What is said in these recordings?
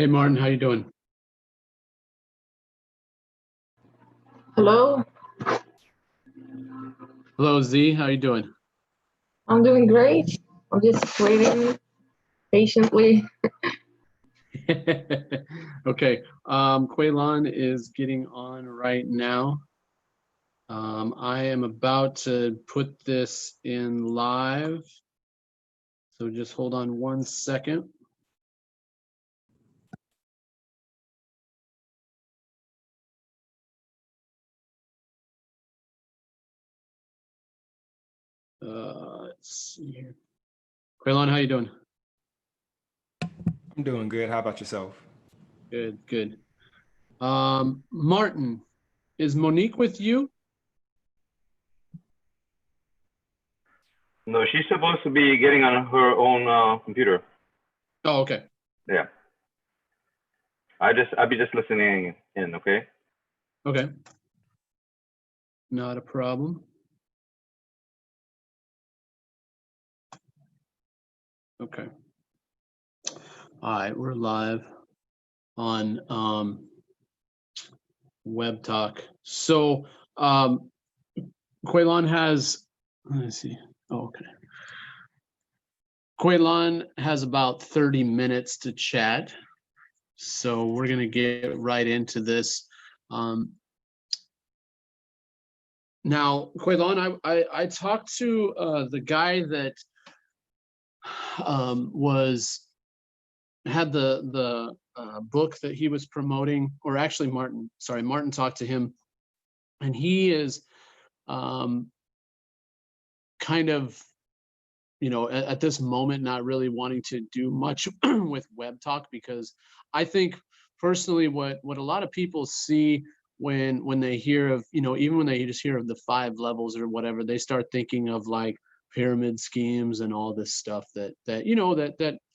Hey Martin, how you doing? Hello, Hello Z, how you doing? I'm doing great. I'm just waiting patiently. Okay, Quaylon is getting on right now. I am about to put this in live, so just hold on 1 second. Let's see here. Quaylon, how you doing? I'm doing good. How about yourself? Good, good. Martin, is Monique with you? No, she's supposed to be getting on her own computer. Oh, okay. Yeah. I'll be just listening in, okay? Okay. Not a problem. Okay. All right, we're live on Webtalk. So Quaylon has, let me see. Oh, okay. Quaylon has about 30 minutes to chat. So we're gonna get right into this. Now, Quaylon, I talked to the guy that had the book that he was promoting, or actually Martin talked to him, and he is kind of, at this moment not really wanting to do much with Webtalk, because I think personally what a lot of people see when they hear of, even when they just hear of the 5 levels or whatever, they start thinking of like pyramid schemes and all this stuff that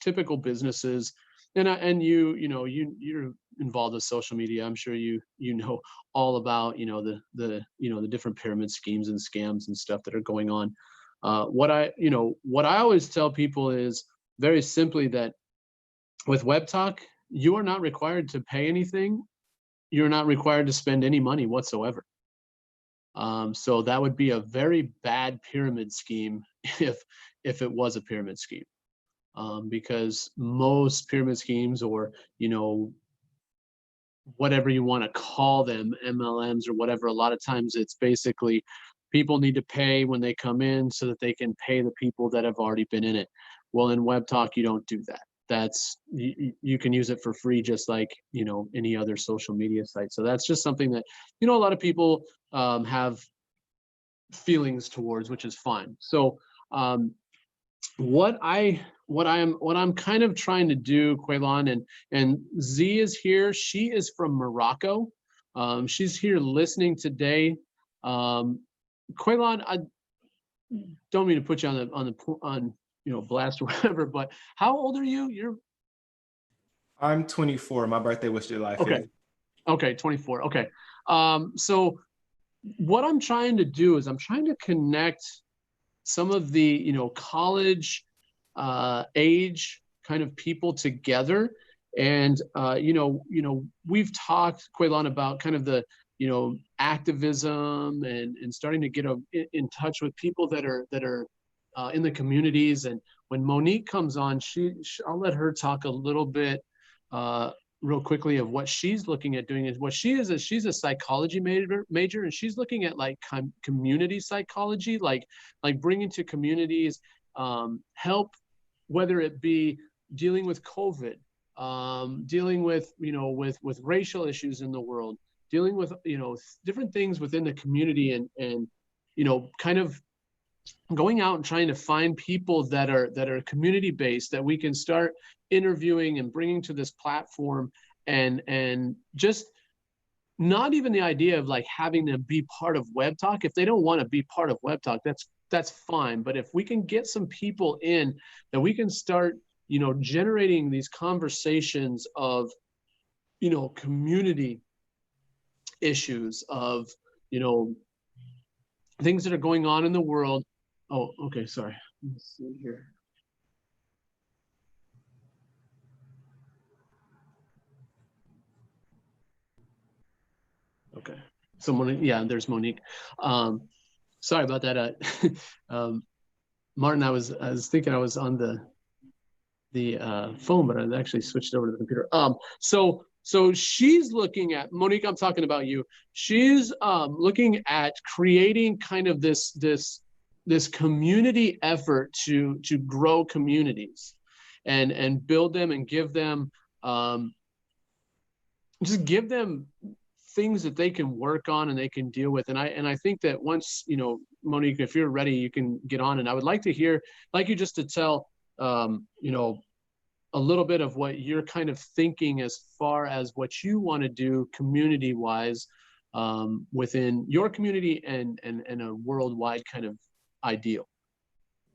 typical businesses, and you're involved with social media. I'm sure you know all about the different pyramid schemes and scams and stuff that are going on. What I always tell people is very simply that with Webtalk, you are not required to pay anything. You're not required to spend any money whatsoever. So that would be a very bad pyramid scheme if it was a pyramid scheme, because most pyramid schemes, or whatever you want to call them, MLMs or whatever, a lot of times it's basically people need to pay when they come in so that they can pay the people that have already been in it. Well, in Webtalk, you don't do that. You can use it for free, just like any other social media site. So that's just something that a lot of people have feelings towards, which is fine. So what I'm kind of trying to do, Quaylon, and Z is here. She is from Morocco. She's here listening today. Quaylon, I don't mean to put you on blast or whatever, but how old are you? You're I'm 24. My birthday was July 5th. okay. Okay, 24. Okay. So what I'm trying to do is I'm trying to connect some of the college age kind of people together, and we've talked, Quaylon, about kind of the activism and starting to get in touch with people that are in the communities. And when Monique comes on, I'll let her talk a little bit real quickly of what she's looking at doing. Is what she's a psychology major, and she's looking at like community psychology, like bringing to communities help, whether it be dealing with COVID, dealing with with racial issues in the world, dealing with different things within the community, and kind of going out and trying to find people that are community based, that we can start interviewing and bringing to this platform, and just not even the idea of like having them be part of Webtalk. If they don't want to be part of Webtalk, that's fine. But if we can get some people in, that we can start generating these conversations of community issues, of things that are going on in the world. Oh, okay, sorry. Let's see here. Okay. Someone, yeah, there's Monique. Sorry about that. Martin, I was thinking I was on the phone, but I actually switched over to the computer. So she's looking at Monique. I'm talking about you. She's looking at creating kind of this community effort to grow communities, and build them and give them just give them things that they can work on and they can deal with. And I think that once, Monique, if you're ready, you can get on. And I would like to hear, like you just to tell, a little bit of what you're kind of thinking as far as what you want to do community wise, within your community and a worldwide kind of ideal.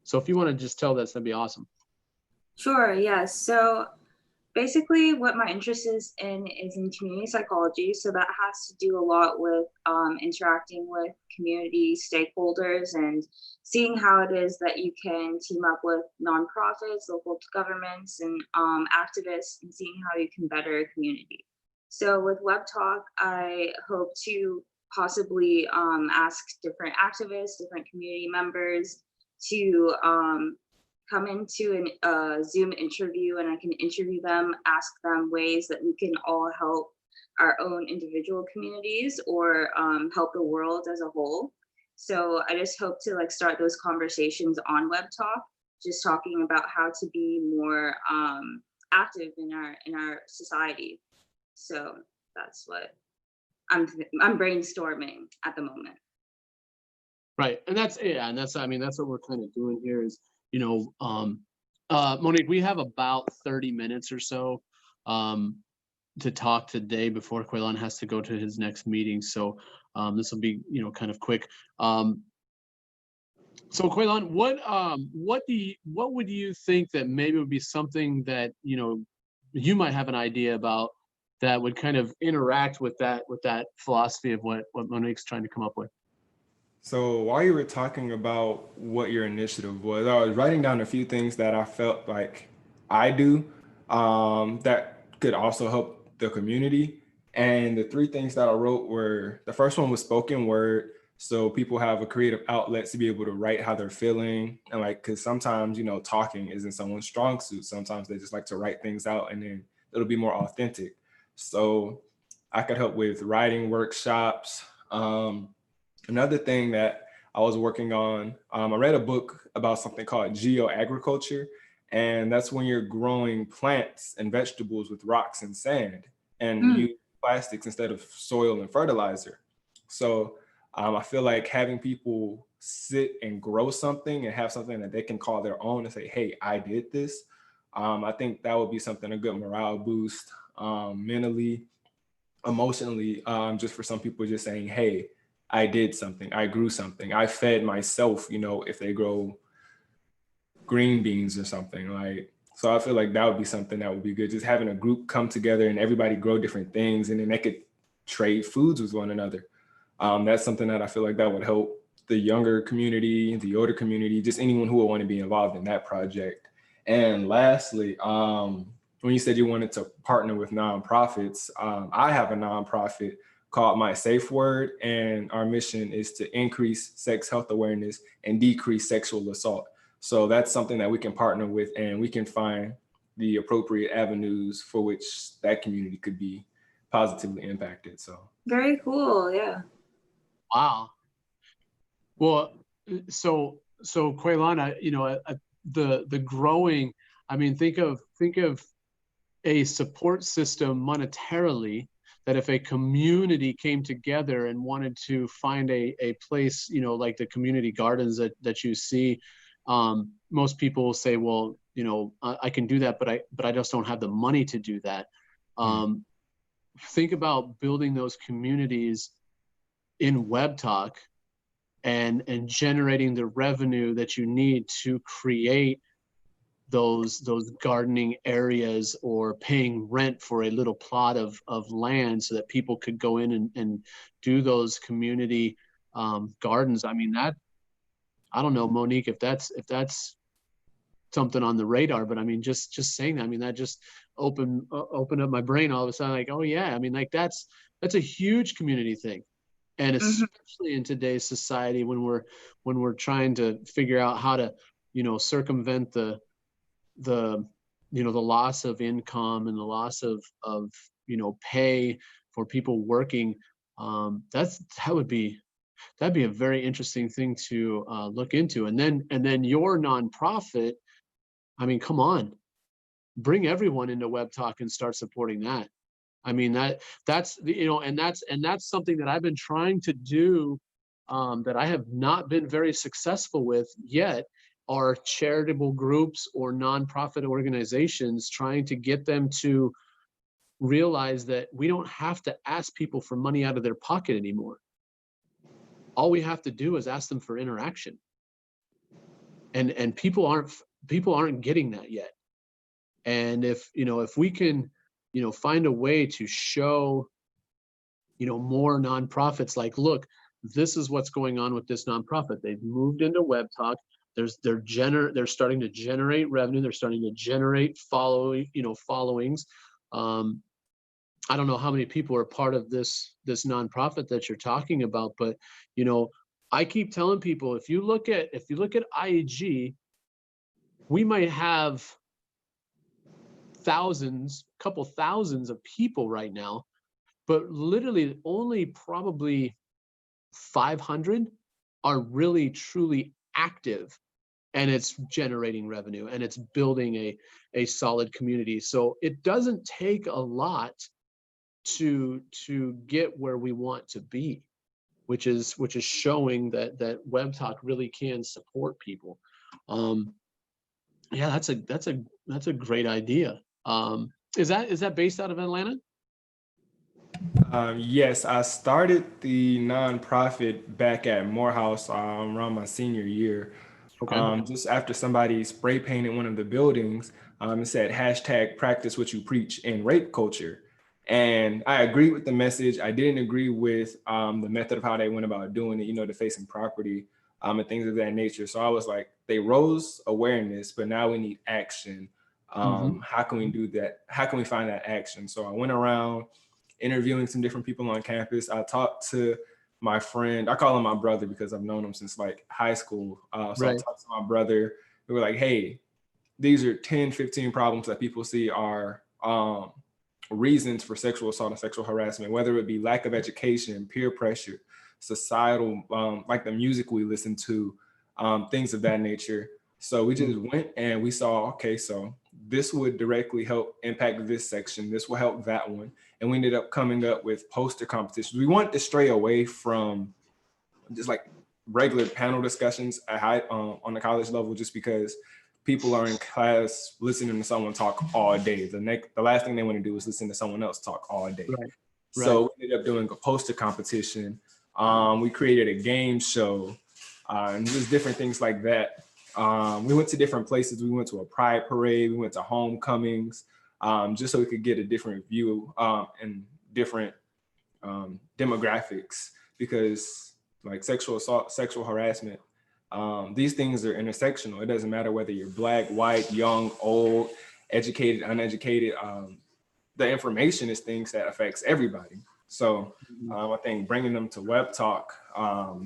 So if you want to just tell this, that'd be awesome. Sure, yes. So basically what my interest is in community psychology. So that has to do a lot with interacting with community stakeholders and seeing how it is that you can team up with nonprofits, local governments, and activists, and seeing how you can better a community. So with Webtalk, I hope to possibly ask different activists, different community members to come into a Zoom interview, and I can interview them, ask them ways that we can all help our own individual communities or help the world as a whole. So I just hope to start those conversations on Webtalk, just talking about how to be more active in our society. So that's what I'm brainstorming at the moment. Right. And that's what we're kind of doing here is, Monique, we have about 30 minutes or so to talk today before Quaylon has to go to his next meeting. So this will be, kind of quick. So Quaylon, what would you think that maybe would be something that, you might have an idea about that would kind of interact with that philosophy of what Monique's trying to come up with? So while you were talking about what your initiative was, I was writing down a few things that I felt like I do that could also help the community. And the three things that I wrote were, the first one was spoken word. So people have a creative outlet to be able to write how they're feeling. And because sometimes, talking isn't someone's strong suit. Sometimes they just like to write things out and then it'll be more authentic. So I could help with writing workshops. Another thing that I was working on, I read a book about something called geoagriculture, and that's when you're growing plants and vegetables with rocks and sand and use plastics instead of soil and fertilizer. So I feel like having people sit and grow something and have something that they can call their own and say, hey, I did this. I think that would be something, a good morale boost, mentally, emotionally, just for some people just saying, hey, I did something, I grew something, I fed myself, if they grow green beans or something. So I feel like that would be something that would be good. Just having a group come together and everybody grow different things and then they could trade foods with one another. That's something that I feel like that would help the younger community, the older community, just anyone who would want to be involved in that project. And lastly, when you said you wanted to partner with nonprofits, I have a nonprofit called My Safe Word, and our mission is to increase sex health awareness and decrease sexual assault. So that's something that we can partner with, and we can find the appropriate avenues for which that community could be positively impacted. So Very cool, yeah. Wow. Well, so Quaylana, the growing, think of a support system monetarily, that if a community came together and wanted to find a place, like the community gardens that you see, most people will say, well, I can do that, but I just don't have the money to do that. Think about building those communities in Webtalk and generating the revenue that you need to create those gardening areas, or paying rent for a little plot of land so that people could go in and do those community gardens. I don't know, Monique, if that's something on the radar. But I mean, just saying that, I mean, that just opened up my brain all of a sudden. Like, oh yeah, I mean, like that's a huge community thing, and especially in today's society when we're trying to figure out how to, circumvent the the loss of income and the loss of pay for people working. That'd be a very interesting thing to look into. And then your nonprofit, I mean, come on, bring everyone into Webtalk and start supporting that. I mean, that's and that's something that I've been trying to do, that I have not been very successful with yet, are charitable groups or nonprofit organizations, trying to get them to realize that we don't have to ask people for money out of their pocket anymore. All we have to do is ask them for interaction. And people aren't getting that yet. And if we can, find a way to show, more nonprofits, like, look, this is what's going on with this nonprofit. They've moved into Webtalk. They're starting to generate revenue. They're starting to generate followings. I don't know how many people are part of this nonprofit that you're talking about, but I keep telling people, if you look at IEG, we might have couple thousands of people right now, but literally only probably 500 are really truly active, and it's generating revenue and it's building a solid community. So it doesn't take a lot to get where we want to be, which is showing that Webtalk really can support people. Yeah, that's a great idea. Is that based out of Atlanta? Yes, I started the nonprofit back at Morehouse around my senior year. Okay. Just after somebody spray painted one of the buildings, it said hashtag practice what you preach in rape culture. And I agree with the message. I didn't agree with the method of how they went about doing it, defacing property and things of that nature. So I was like, they rose awareness, but now we need action. How can we do that? How can we find that action? So I went around interviewing some different people on campus. I talked to my friend, I call him my brother because I've known him since like high school. So I talked to my brother. We were like, hey, these are 10, 15 problems that people see are reasons for sexual assault and sexual harassment, whether it be lack of education, peer pressure, societal, like the music we listen to, things of that nature. So we just went and we saw, okay, so this would directly help impact this section. This will help that one. And we ended up coming up with poster competitions. We wanted to stray away from just like regular panel discussions at on the college level, just because people are in class listening to someone talk all day. The last thing they want to do is listen to someone else talk all day. Right. So we ended up doing a poster competition. We created a game show and just different things like that. We went to different places. We went to a pride parade. We went to homecomings, just so we could get a different view and different demographics, because like sexual assault, sexual harassment, these things are intersectional. It doesn't matter whether you're Black, white, young, old, educated, uneducated. The information is things that affects everybody. So I think bringing them to Webtalk,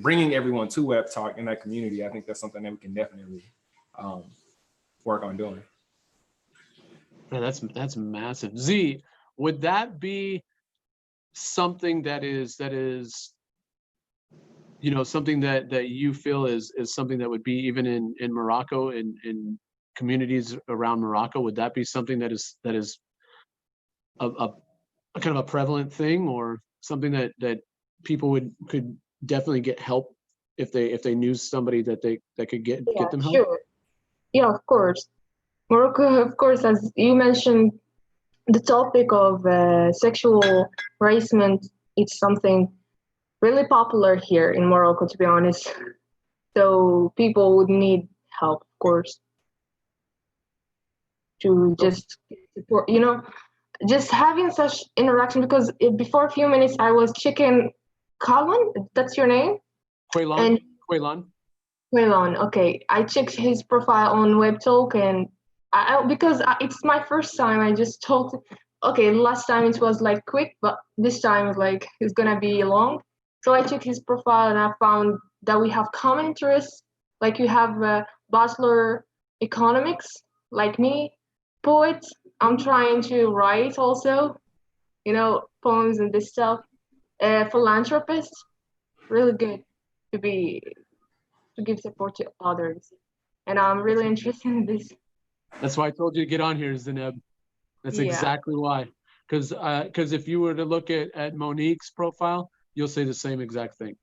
bringing everyone to Webtalk in that community, I think that's something that we can definitely work on doing. Man, that's massive. Z, would that be something that is something that you feel is something that would be even in Morocco, in communities around Morocco? Would that be something that is a kind of a prevalent thing, or something that people could definitely get help if they knew somebody that could get them help? Sure. Yeah, of course. Morocco, of course, as you mentioned, the topic of sexual harassment, it's something really popular here in Morocco, to be honest. So people would need help, of course, to just support, just having such interaction. Because before a few minutes, I was checking Colin, that's your name? Quaylon. Waylon, okay. I checked his profile on Webtalk, and it's my first time. I just told, okay, last time it was like quick, but this time like it's gonna be long. So I checked his profile and I found that we have common interests. Like you have bachelor economics, like me, poet. I'm trying to write also, poems and this stuff. Philanthropist, really good to be to give support to others. And I'm really interested in this. That's why I told you to get on here, Zeneb. That's Yeah. exactly why. Because if you were to look at Monique's profile, you'll say the same exact thing.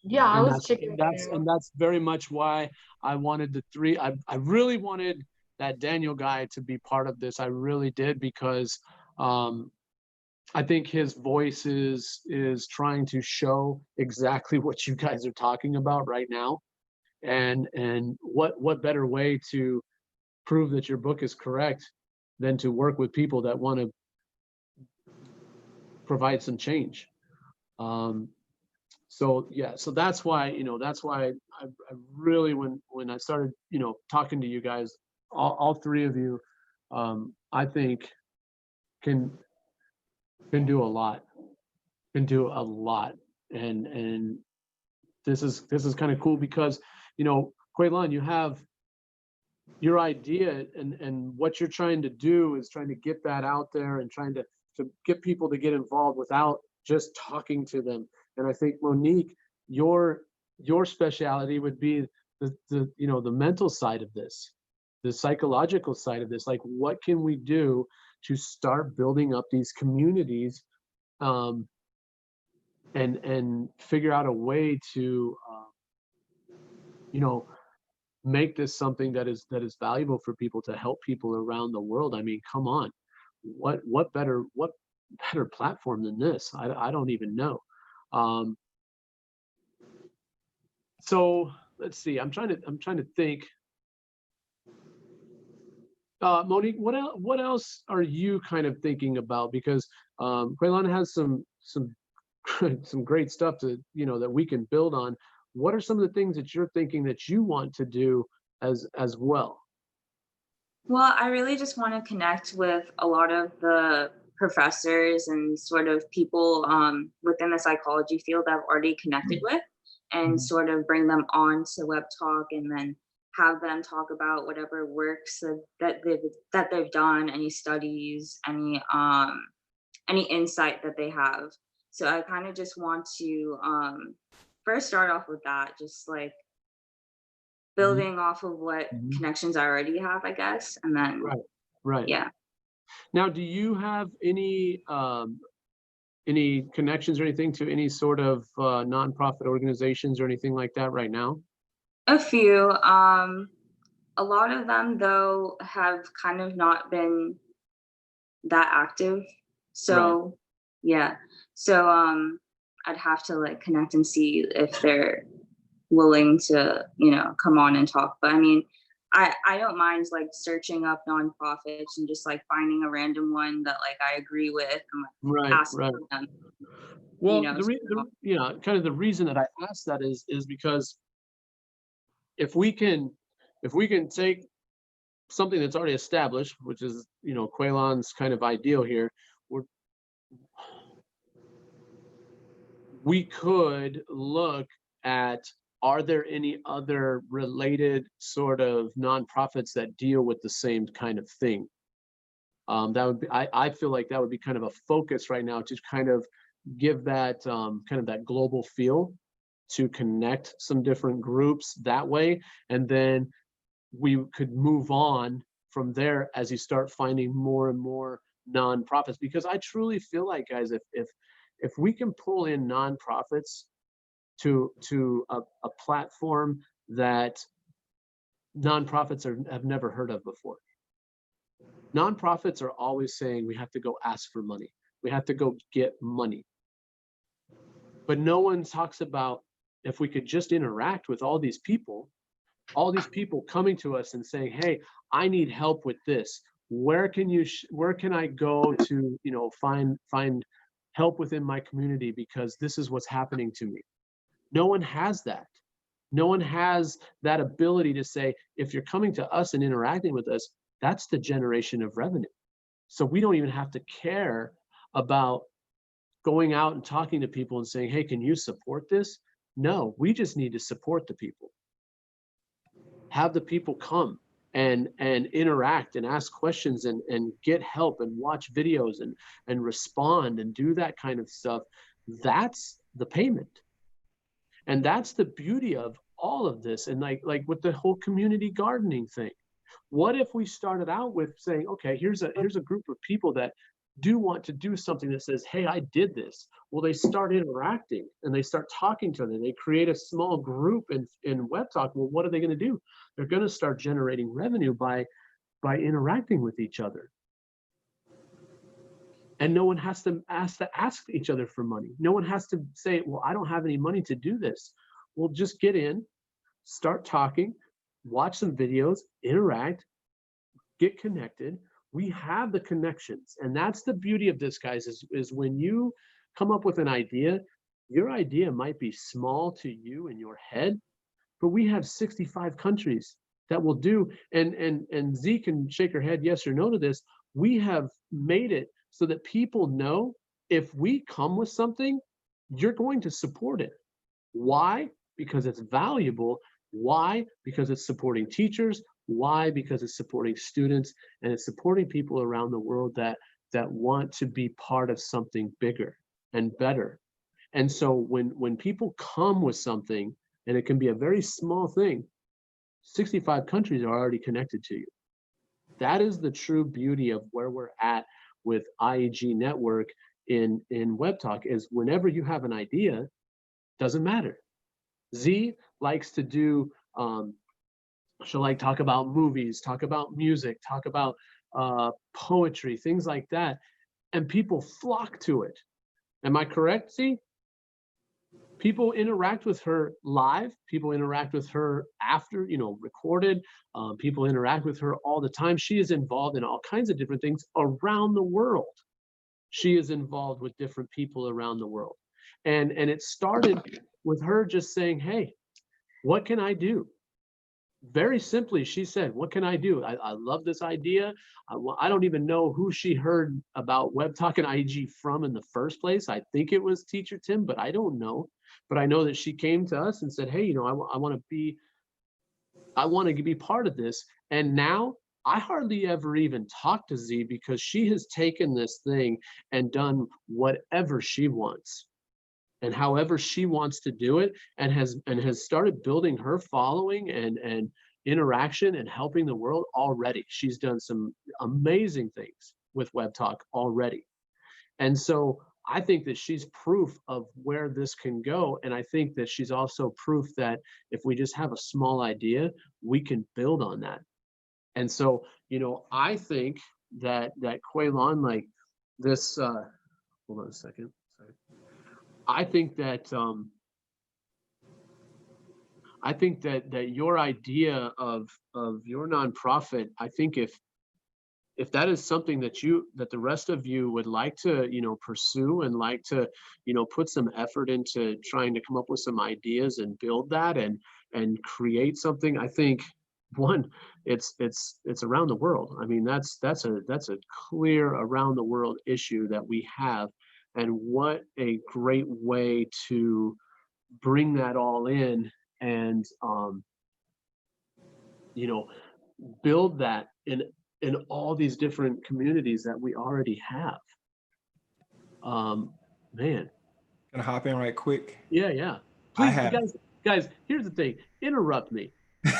Yeah, I And was checking it out. that's very much why I wanted the three. I really wanted that Daniel guy to be part of this. I really did, because I think his voice is trying to show exactly what you guys are talking about right now. And what better way to prove that your book is correct than to work with people that want to provide some change. So yeah, so that's why, I really, when I started, talking to you guys, all three of you, I think can do a lot, and this is kind of cool because, Quaylon, you have your idea, and what you're trying to do is trying to get that out there and trying to get people to get involved without just talking to them. And I think, Monique, your speciality would be the mental side of this, the psychological side of this. Like, what can we do to start building up these communities, and figure out a way to make this something that is valuable for people, to help people around the world. I mean, come on, what better platform than this? I don't even know. So let's see. I'm trying to think. Monique, what else are you kind of thinking about? Because Quaylon has some some great stuff to that we can build on. What are some of the things that you're thinking that you want to do as well? Well, I really just want to connect with a lot of the professors and sort of people within the psychology field that I've already connected with, and sort of bring them on to Web Talk, and then have them talk about whatever works that they've done, any studies, any insight that they have. So I kind of just want to first start off with that, just like building off of what connections I already have, I guess, and then Right. yeah. Now, do you have any connections or anything to any sort of nonprofit organizations or anything like that right now? A few. A lot of them though have kind of not been that active. So yeah. So I'd have to like connect and see if they're willing to, come on and talk. But I mean, I don't mind like searching up nonprofits and just like finding a random one that like I agree with, and like asking them. Well, kind of the reason that I asked that is because if we can take something that's already established, which is Quaylon's kind of ideal here, we could look at, are there any other related sort of nonprofits that deal with the same kind of thing? That would be, I feel like that would be kind of a focus right now, to kind of give that kind of that global feel, to connect some different groups that way. And then we could move on from there as you start finding more and more nonprofits. Because I truly feel like, guys, if we can pull in nonprofits to a platform that nonprofits have never heard of before. Nonprofits are always saying we have to go ask for money. We have to go get money. But no one talks about, if we could just interact with all these people coming to us and saying, hey, I need help with this. Where can I go to, find help within my community, because this is what's happening to me. No one has that. No one has that ability to say, if you're coming to us and interacting with us, that's the generation of revenue. So we don't even have to care about going out and talking to people and saying, hey, can you support this? No, we just need to support the people. Have the people come and interact and ask questions and get help and watch videos and respond and do that kind of stuff. That's the payment. And that's the beauty of all of this. And like with the whole community gardening thing, what if we started out with saying, okay, here's a group of people that do want to do something that says, hey, I did this. Well, they start interacting and they start talking to them. They create a small group in Webtalk. Well, what are they going to do? They're going to start generating revenue by interacting with each other. And no one has to ask each other for money. No one has to say, well, I don't have any money to do this. Well, just get in, start talking, watch some videos, interact, get connected. We have the connections. And that's the beauty of this, guys, is when you come up with an idea, your idea might be small to you in your head, but we have 65 countries that will do, and Z can shake her head yes or no to this. We have made it so that people know if we come with something, you're going to support it. Why? Because it's valuable. Why? Because it's supporting teachers. Why? Because it's supporting students, and it's supporting people around the world that want to be part of something bigger and better. And so when people come with something, and it can be a very small thing, 65 countries are already connected to you. That is the true beauty of where we're at with IEG Network in Webtalk, is whenever you have an idea, doesn't matter. Z likes to do, she'll like talk about movies, talk about music, talk about poetry, things like that. And people flock to it. Am I correct, Z? People interact with her live. People interact with her after, recorded. People interact with her all the time. She is involved in all kinds of different things around the world. She is involved with different people around the world. And it started with her just saying, hey, what can I do? Very simply, she said, what can I do? I love this idea. I don't even know who she heard about Webtalk and IEG from in the first place. I think it was Teacher Tim, but I don't know. But I know that she came to us and said, hey, I want to be part of this. And now I hardly ever even talk to Z, because she has taken this thing and done whatever she wants and however she wants to do it, and has started building her following and interaction and helping the world already. She's done some amazing things with Webtalk already. And so I think that she's proof of where this can go. And I think that she's also proof that if we just have a small idea, we can build on that. And so, I think that Quaylon, like this, hold on a second. Sorry. I think that your idea of your nonprofit, I think if that is something that the rest of you would like to, pursue and like to, put some effort into trying to come up with some ideas and build that and create something, I think one, it's around the world. I mean, that's a clear around the world issue that we have. And what a great way to bring that all in and, build that in all these different communities that we already have. Man. Can I hop in right quick? Yeah. Please, guys, here's the thing. Interrupt me.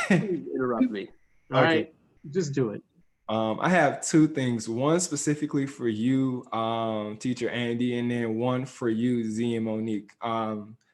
Please interrupt me. All okay. Right? Just do it. I have two things, one specifically for you, teacher Andy, and then one for you, Z and Monique.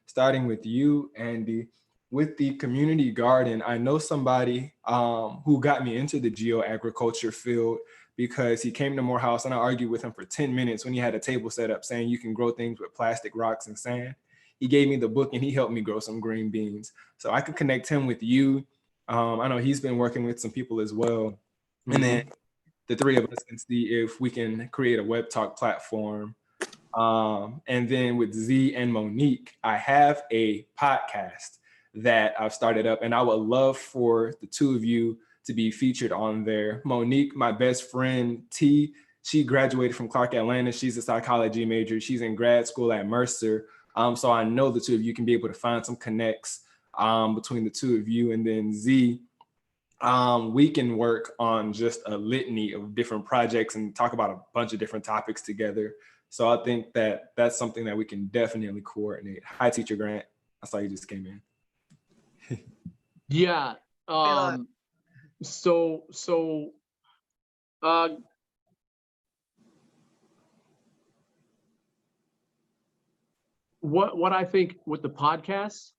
Starting with you, Andy, with the community garden, I know somebody who got me into the geoagriculture field because he came to Morehouse and I argued with him for 10 minutes when he had a table set up saying you can grow things with plastic, rocks, and sand. He gave me the book and he helped me grow some green beans. So I could connect him with you. I know he's been working with some people as well. And then the three of us can see if we can create a Webtalk platform. And then with Z and Monique, I have a podcast that I've started up, and I would love for the two of you to be featured on there. Monique, my best friend, T, she graduated from Clark Atlanta. She's a psychology major. She's in grad school at Mercer. So I know the two of you can be able to find some connects between the two of you. And then Z, we can work on just a litany of different projects and talk about a bunch of different topics together. So I think that that's something that we can definitely coordinate. Hi, Teacher Grant. I saw you just came in. Yeah. So what I think with the podcast,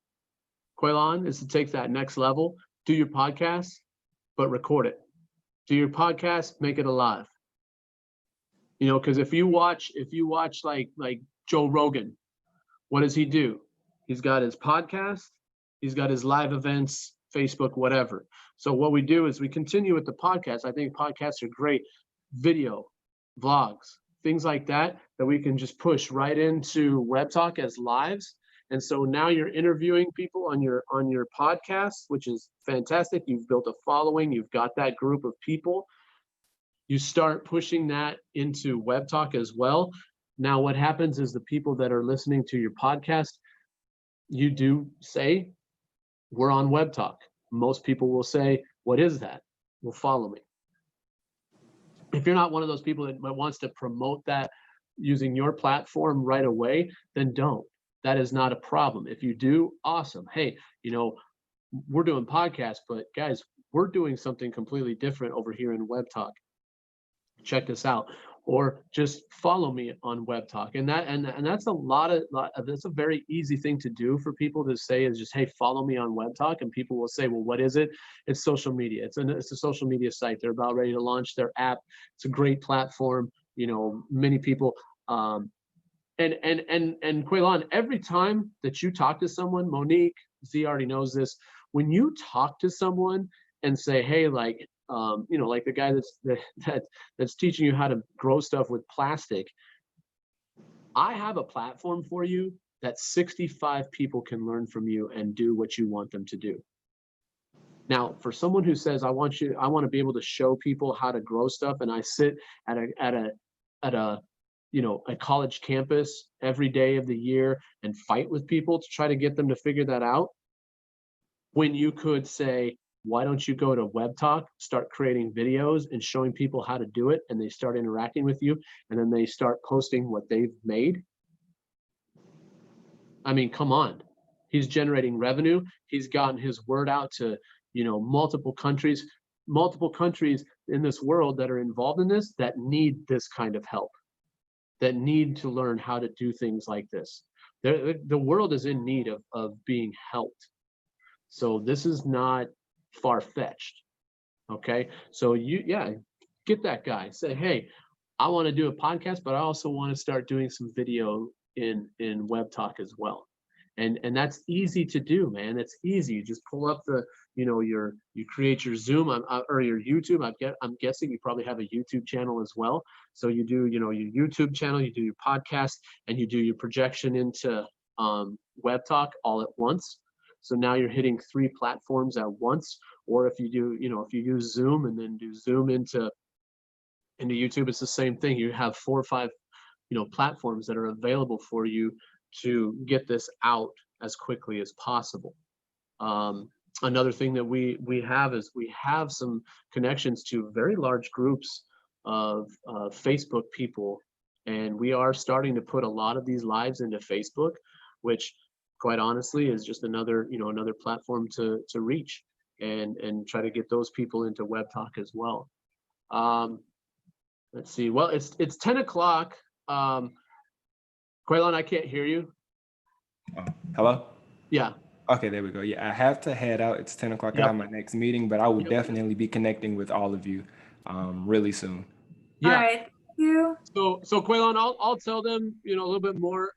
Quaylon, is to take that next level. Do your podcast, but record it. Do your podcast, make it alive. You know, because if you watch like Joe Rogan, what does he do? He's got his podcast, he's got his live events, Facebook, whatever. So what we do is we continue with the podcast. I think podcasts are great. Video, vlogs, things like that we can just push right into Webtalk as lives. And so now you're interviewing people on your podcast, which is fantastic. You've built a following, you've got that group of people. You start pushing that into Webtalk as well. Now what happens is the people that are listening to your podcast, you do say, we're on Webtalk. Most people will say, what is that? Well, follow me. If you're not one of those people that wants to promote that using your platform right away, then don't. That is not a problem. If you do, awesome. Hey, you know, we're doing podcasts, but guys, we're doing something completely different over here in Webtalk. Check this out. Or just follow me on Webtalk. And that's that's a very easy thing to do for people to say, is just, hey, follow me on Webtalk. And people will say, well, what is it? It's social media. It's a social media site. They're about ready to launch their app. It's a great platform. You know, many people and Quaylon, every time that you talk to someone, Monique, Z already knows this, when you talk to someone and say, hey, like, you know, like the guy that's teaching you how to grow stuff with plastic, I have a platform for you that 65 people can learn from you and do what you want them to do. Now, for someone who says, I want to be able to show people how to grow stuff, and I sit at a you know, a college campus every day of the year and fight with people to try to get them to figure that out, when you could say, why don't you go to Webtalk, start creating videos and showing people how to do it, and they start interacting with you, and then they start posting what they've made? I mean, come on. He's generating revenue. He's gotten his word out to, you know, multiple countries in this world that are involved in this, that need this kind of help, that need to learn how to do things like this. The world is in need of being helped. So this is not far-fetched. Okay, so get that guy, say, hey, I want to do a podcast, but I also want to start doing some video in Webtalk as well. And that's easy to do, man. It's easy. You just pull up the, you know, you create your Zoom or your YouTube. I'm guessing you probably have a YouTube channel as well. So you do, you know, your YouTube channel, you do your podcast, and you do your projection into Webtalk all at once. So now you're hitting 3 platforms at once. Or if you do, you know, if you use Zoom and then do Zoom into YouTube, it's the same thing. You have 4 or 5, you know, platforms that are available for you to get this out as quickly as possible. Another thing that we have is we have some connections to very large groups of Facebook people, and we are starting to put a lot of these lives into Facebook, which quite honestly is just another, you know, another platform to reach and try to get those people into Webtalk as well. Let's see. Well, it's 10 o'clock. Quaylon, I can't hear you. Hello? Yeah. Okay, there we go. Yeah, I have to head out. It's 10 o'clock. Yep. I have my next meeting, but I will definitely be connecting with all of you really soon. Yeah. All right. Thank you. So Quaylon, I'll tell them, you know, a little bit more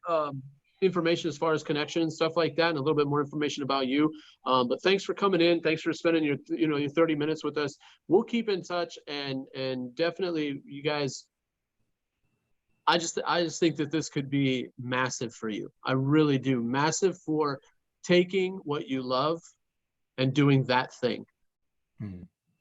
information as far as connections, stuff like that, and a little bit more information about you. But thanks for coming in. Thanks for spending your 30 minutes with us. We'll keep in touch, and definitely, you guys, I just think that this could be massive for you. I really do. Massive for taking what you love and doing that thing.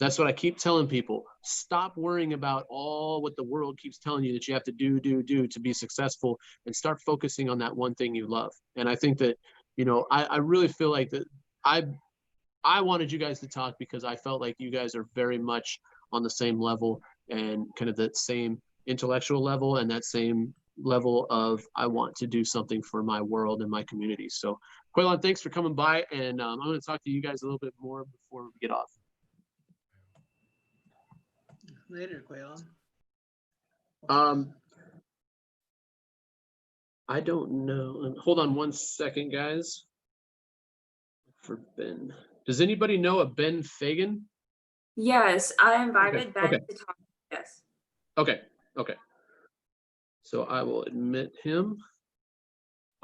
That's what I keep telling people. Stop worrying about all what the world keeps telling you that you have to do to be successful, and start focusing on that one thing you love. And I think that, you know, I really feel like that I wanted you guys to talk because I felt like you guys are very much on the same level, and kind of that same intellectual level, and that same level of I want to do something for my world and my community. So Quaylon, thanks for coming by, and I'm going to talk to you guys a little bit more before we get off. Later, Quaylon. I don't know. Hold on one second, guys. For Ben. Does anybody know a Ben Fagan? Yes, I invited Ben Okay. to talk. Yes. Okay. So I will admit him.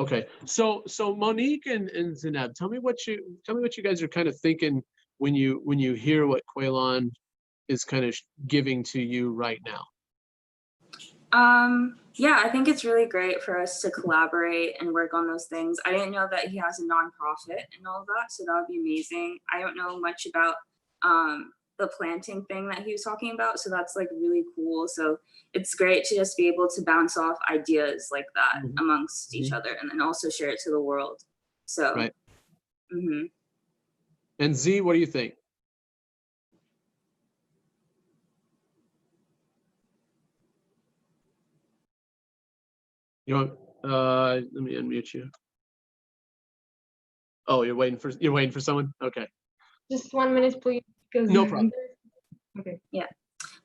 Okay. So Monique and Zineb, tell me what you guys are kind of thinking when you hear what Quaylon is kind of giving to you right now. Yeah, I think it's really great for us to collaborate and work on those things. I didn't know that he has a nonprofit and all of that, so that would be amazing. I don't know much about the planting thing that he was talking about, so that's like really cool. So it's great to just be able to bounce off ideas like that amongst each other, and then also share it to the world. So right. And Z, what do you think? You want let me unmute you. Oh, you're waiting for someone? Okay. Just 1 minute, please. Because no problem. Okay. Yeah.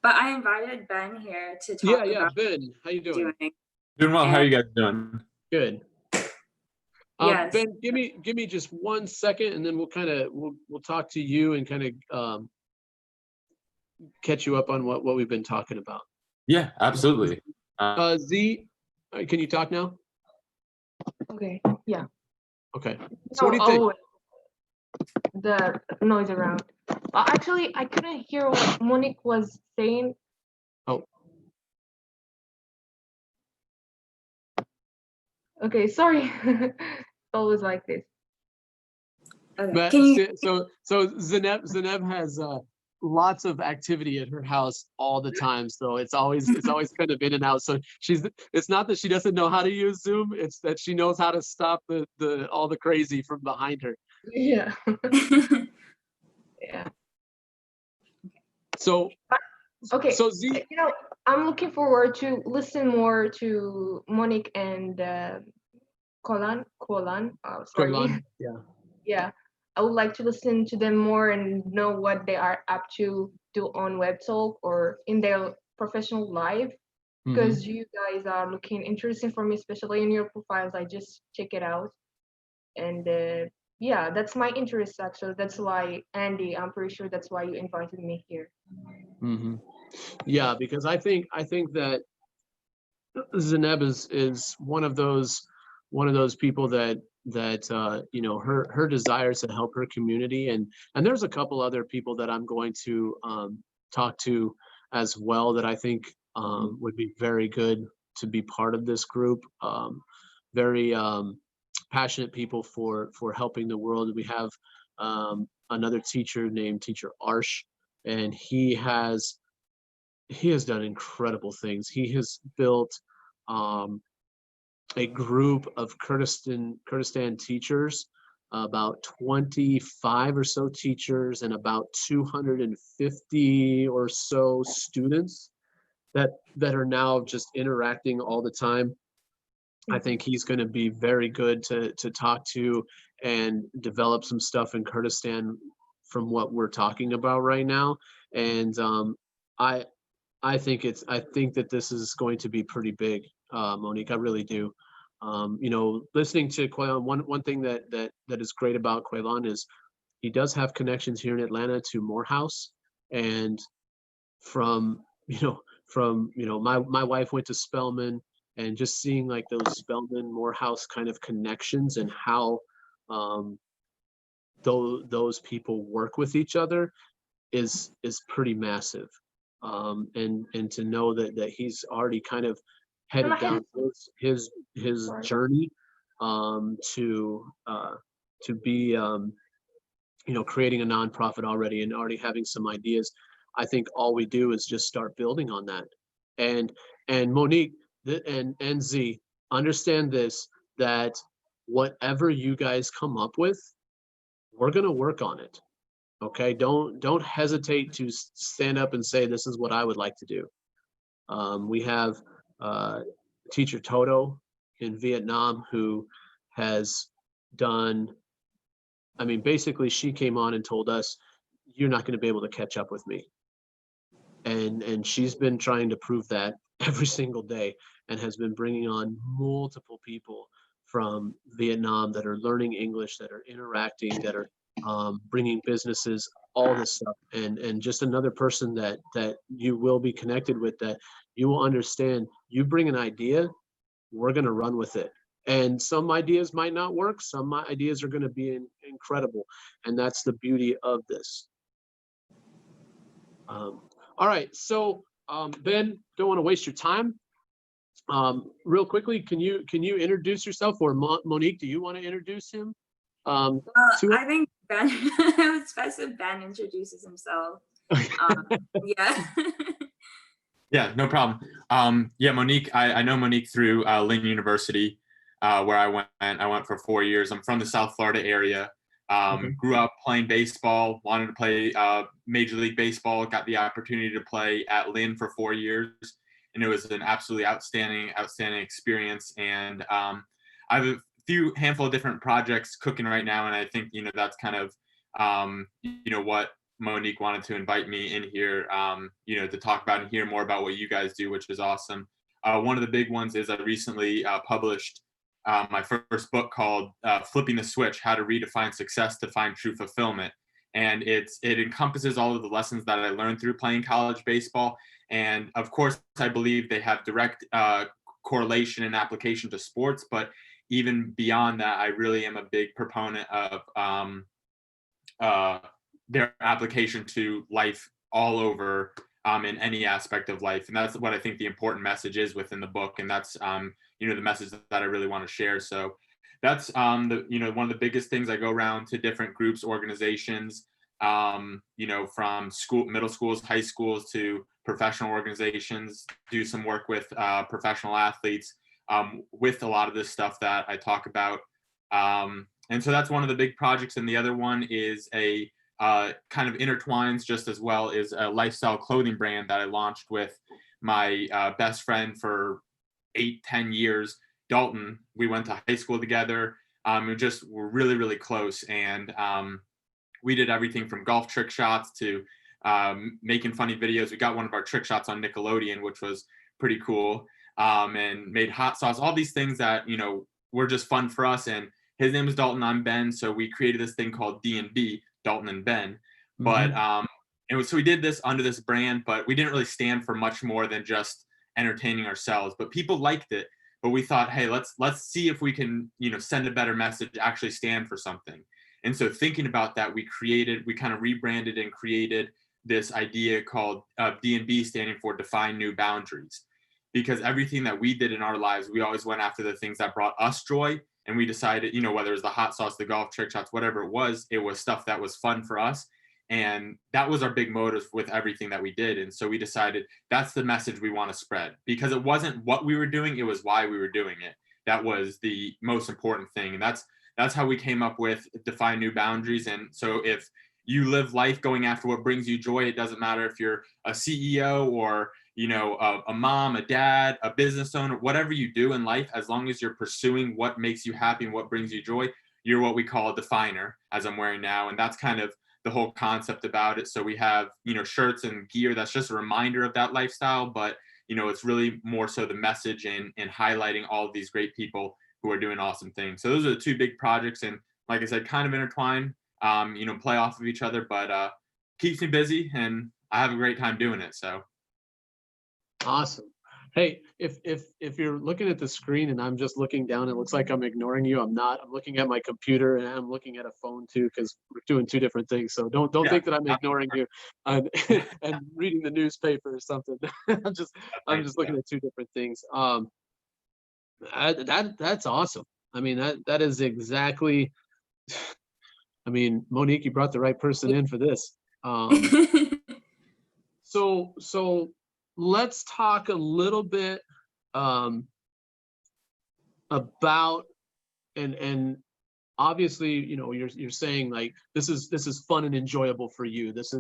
But I invited Ben here to talk about Ben, how you doing? Doing well. How are you guys doing? Good. Yes. Ben, give me just 1 second, and then we'll talk to you and kind of catch you up on what we've been talking about. Yeah, absolutely. Z, can you talk now? Okay. Yeah. Okay. So what do you think? The noise around. Actually, I couldn't hear what Monique was saying. Oh. Okay, sorry. It's always like this. Okay. So Zineb has lots of activity at her house all the time, so it's always kind of in and out. So it's not that she doesn't know how to use Zoom, it's that she knows how to stop the all the crazy from behind her. Yeah. Yeah. So okay. So Z, you know, I'm looking forward to listen more to Monique and Quaylon. Sorry. Quaylon, yeah. Yeah. I would like to listen to them more and know what they are up to do on Webtalk or in their professional life, because you guys are looking interesting for me, especially in your profiles. I just check it out, and yeah, that's my interest actually. That's why, Andy, I'm pretty sure that's why you invited me here. Yeah, because I think that Zineb is one of those people that you know, her desire to help her community, and there's a couple other people that I'm going to talk to as well that I think would be very good to be part of this group. Very passionate people for helping the world. We have another teacher named Teacher Arsh, and he has done incredible things. He has built a group of Kurdistan teachers, about 25 or so teachers and about 250 or so students that are now just interacting all the time. I think he's going to be very good to talk to and develop some stuff in Kurdistan from what we're talking about right now. And I think that this is going to be pretty big, Monique. I really do. You know, listening to Quaylon, one thing that is great about Quaylon is he does have connections here in Atlanta to Morehouse, and from my wife went to Spelman, and just seeing like those Spelman Morehouse kind of connections and how those people work with each other is pretty massive. And to know that he's already kind of headed down his journey to be creating a nonprofit already and already having some ideas. I think all we do is just start building on that. And Monique and Z, understand this, that whatever you guys come up with, we're going to work on it. Okay, don't hesitate to stand up and say, this is what I would like to do. We have teacher Toto in Vietnam who has done, I mean, basically she came on and told us, you're not going to be able to catch up with me. And she's been trying to prove that every single day, and has been bringing on multiple people from Vietnam that are learning English, that are interacting, that are bringing businesses, all this stuff. And just another person that you will be connected with, that you will understand, you bring an idea, we're going to run with it. And some ideas might not work. Some ideas are going to be incredible. And that's the beauty of this. All right, so Ben, don't want to waste your time. Real quickly, can you introduce yourself, or Monique, do you want to introduce him? I think Ben, it's best if Ben introduces himself. Yeah. Yeah, no problem. Yeah, Monique, I know Monique through Lynn University, where I went for 4 years. I'm from the South Florida area. Grew up playing baseball, wanted to play Major League Baseball, got the opportunity to play at Lynn for 4 years, and it was an absolutely outstanding experience. And I have a handful of different projects cooking right now, and I think that's kind of what Monique wanted to invite me in here, to talk about and hear more about what you guys do, which is awesome. One of the big ones is I recently published my first book called Flipping the Switch: How to Redefine Success to Find True Fulfillment. And it encompasses all of the lessons that I learned through playing college baseball. And of course, I believe they have direct correlation and application to sports. But even beyond that, I really am a big proponent of their application to life all over, in any aspect of life. And that's what I think the important message is within the book. And that's, the message that I really want to share. So that's, one of the biggest things. I go around to different groups, organizations, from middle schools, high schools, to professional organizations, do some work with professional athletes, with a lot of this stuff that I talk about. And so that's one of the big projects. And the other one is a kind of intertwines just as well, is a lifestyle clothing brand that I launched with my best friend for 8-10 years, Dalton. We went to high school together. We're really, really close. And we did everything from golf trick shots to making funny videos. We got one of our trick shots on Nickelodeon, which was pretty cool. And made hot sauce, all these things that, were just fun for us. And his name is Dalton, I'm Ben. So we created this thing called D&B, Dalton and Ben. But so we did this under this brand, but we didn't really stand for much more than just entertaining ourselves. But people liked it. But we thought, hey, let's see if we can, send a better message, actually stand for something. And so thinking about that, we kind of rebranded and created this idea called D&B, standing for Define New Boundaries. Because everything that we did in our lives, we always went after the things that brought us joy. And we decided, whether it was the hot sauce, the golf trick shots, whatever it was stuff that was fun for us. And that was our big motive with everything that we did. And so we decided that's the message we want to spread, because it wasn't what we were doing, it was why we were doing it. That was the most important thing. And that's how we came up with Define New Boundaries. And so if you live life going after what brings you joy, it doesn't matter if you're a CEO or a mom, a dad, a business owner, whatever you do in life, as long as you're pursuing what makes you happy and what brings you joy, you're what we call a definer, as I'm wearing now. And that's kind of the whole concept about it. So we have, shirts and gear that's just a reminder of that lifestyle, but, it's really more so the message and highlighting all of these great people who are doing awesome things. So those are the two big projects. And like I said, kind of intertwined, play off of each other, but keeps me busy and I have a great time doing it. So. Awesome. Hey, if you're looking at the screen and I'm just looking down, it looks like I'm ignoring you. I'm not. I'm looking at my computer and I'm looking at a phone too, because we're doing two different things. So don't think that I'm ignoring you and reading the newspaper or something. I'm just looking at two different things. That's awesome. I mean, that is exactly I mean, Monique, you brought the right person in for this. So let's talk a little bit about, and obviously, you know, you're saying like this is fun and enjoyable for you. This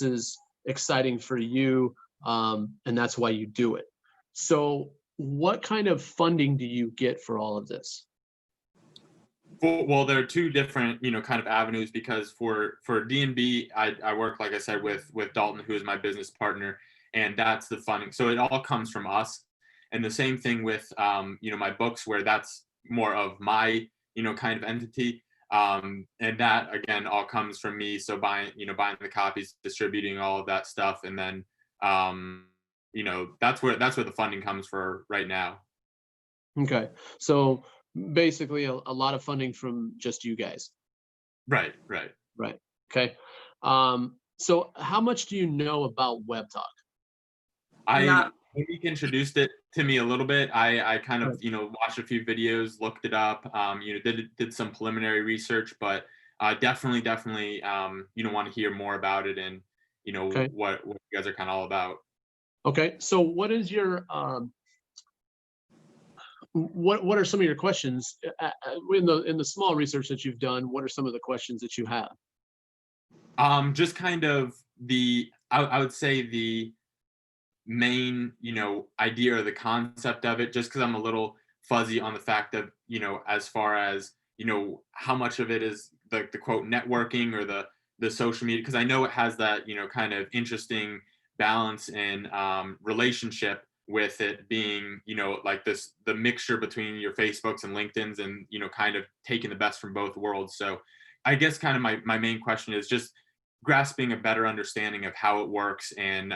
is exciting for you, and that's why you do it. So what kind of funding do you get for all of this? Well, there are two different, you know, kind of avenues, because for D&B, I work, like I said, with Dalton, who is my business partner, and that's the funding. So it all comes from us. And the same thing with, you know, my books, where that's more of my, you know, kind of entity. And that again all comes from me. So buying the copies, distributing all of that stuff, and then, you know, that's where the funding comes for right now. Okay, so basically a lot of funding from just you guys. Right. Right. Okay. So how much do you know about Webtalk? Not Monique introduced it to me a little bit. I kind of, Right. you know, watched a few videos, looked it up, you know, did some preliminary research, but definitely, you know, want to hear more about it, and, you know, Okay. what you guys are kind of all about. Okay. So what is your what are some of your questions in the small research that you've done? What are some of the questions that you have? Just kind of I would say the main, you know, idea or the concept of it, just because I'm a little fuzzy on the fact of, you know, as far as, you know, how much of it is the quote networking or the social media, because I know it has that, you know, kind of interesting balance and relationship with it being, you know, like the mixture between your Facebooks and LinkedIn's, and, you know, kind of taking the best from both worlds. So I guess kind of my main question is just grasping a better understanding of how it works, and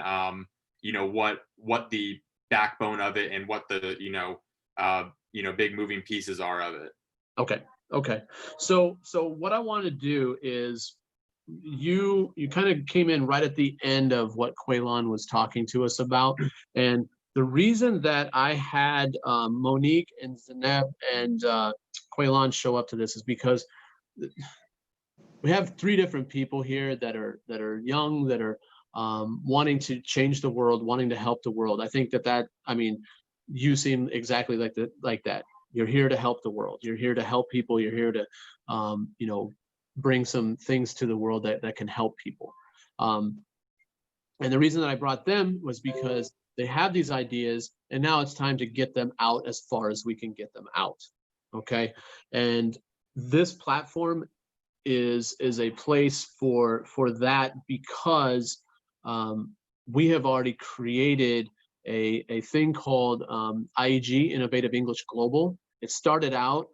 you know, what the backbone of it, and what the, you know, big moving pieces are of it. Okay. Okay. So what I want to do is you kind of came in right at the end of what Quaylon was talking to us about. And the reason that I had Monique and Zeneb and Quaylon show up to this is because we have three different people here that are young, that are wanting to change the world, wanting to help the world. I think I mean, you seem exactly like that. You're here to help the world. You're here to help people. You're here to, you know, bring some things to the world that can help people. And the reason that I brought them was because they have these ideas, and now it's time to get them out as far as we can get them out. Okay. And this platform is a place for that, because we have already created a thing called IEG, Innovative English Global. It started out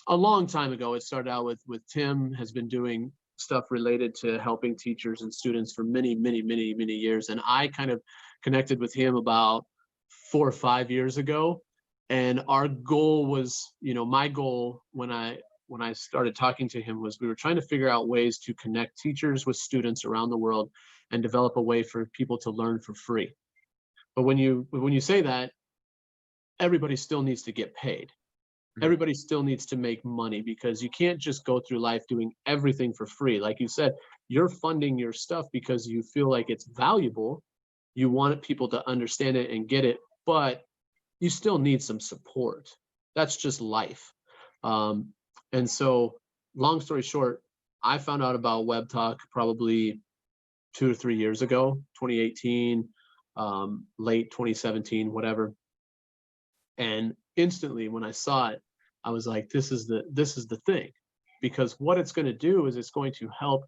a long time ago. It started out with Tim has been doing stuff related to helping teachers and students for many years, and I kind of connected with him about 4 or 5 years ago. And our goal was, you know, my goal when I started talking to him was we were trying to figure out ways to connect teachers with students around the world and develop a way for people to learn for free. But when you say that, everybody still needs to get paid. Everybody still needs to make money, because you can't just go through life doing everything for free. Like you said, you're funding your stuff because you feel like it's valuable. You want people to understand it and get it, but you still need some support. That's just life. And so, long story short, I found out about Webtalk probably 2 or 3 years ago, 2018, late 2017, whatever. And instantly when I saw it, I was like, this is the thing. Because what it's going to do is it's going to help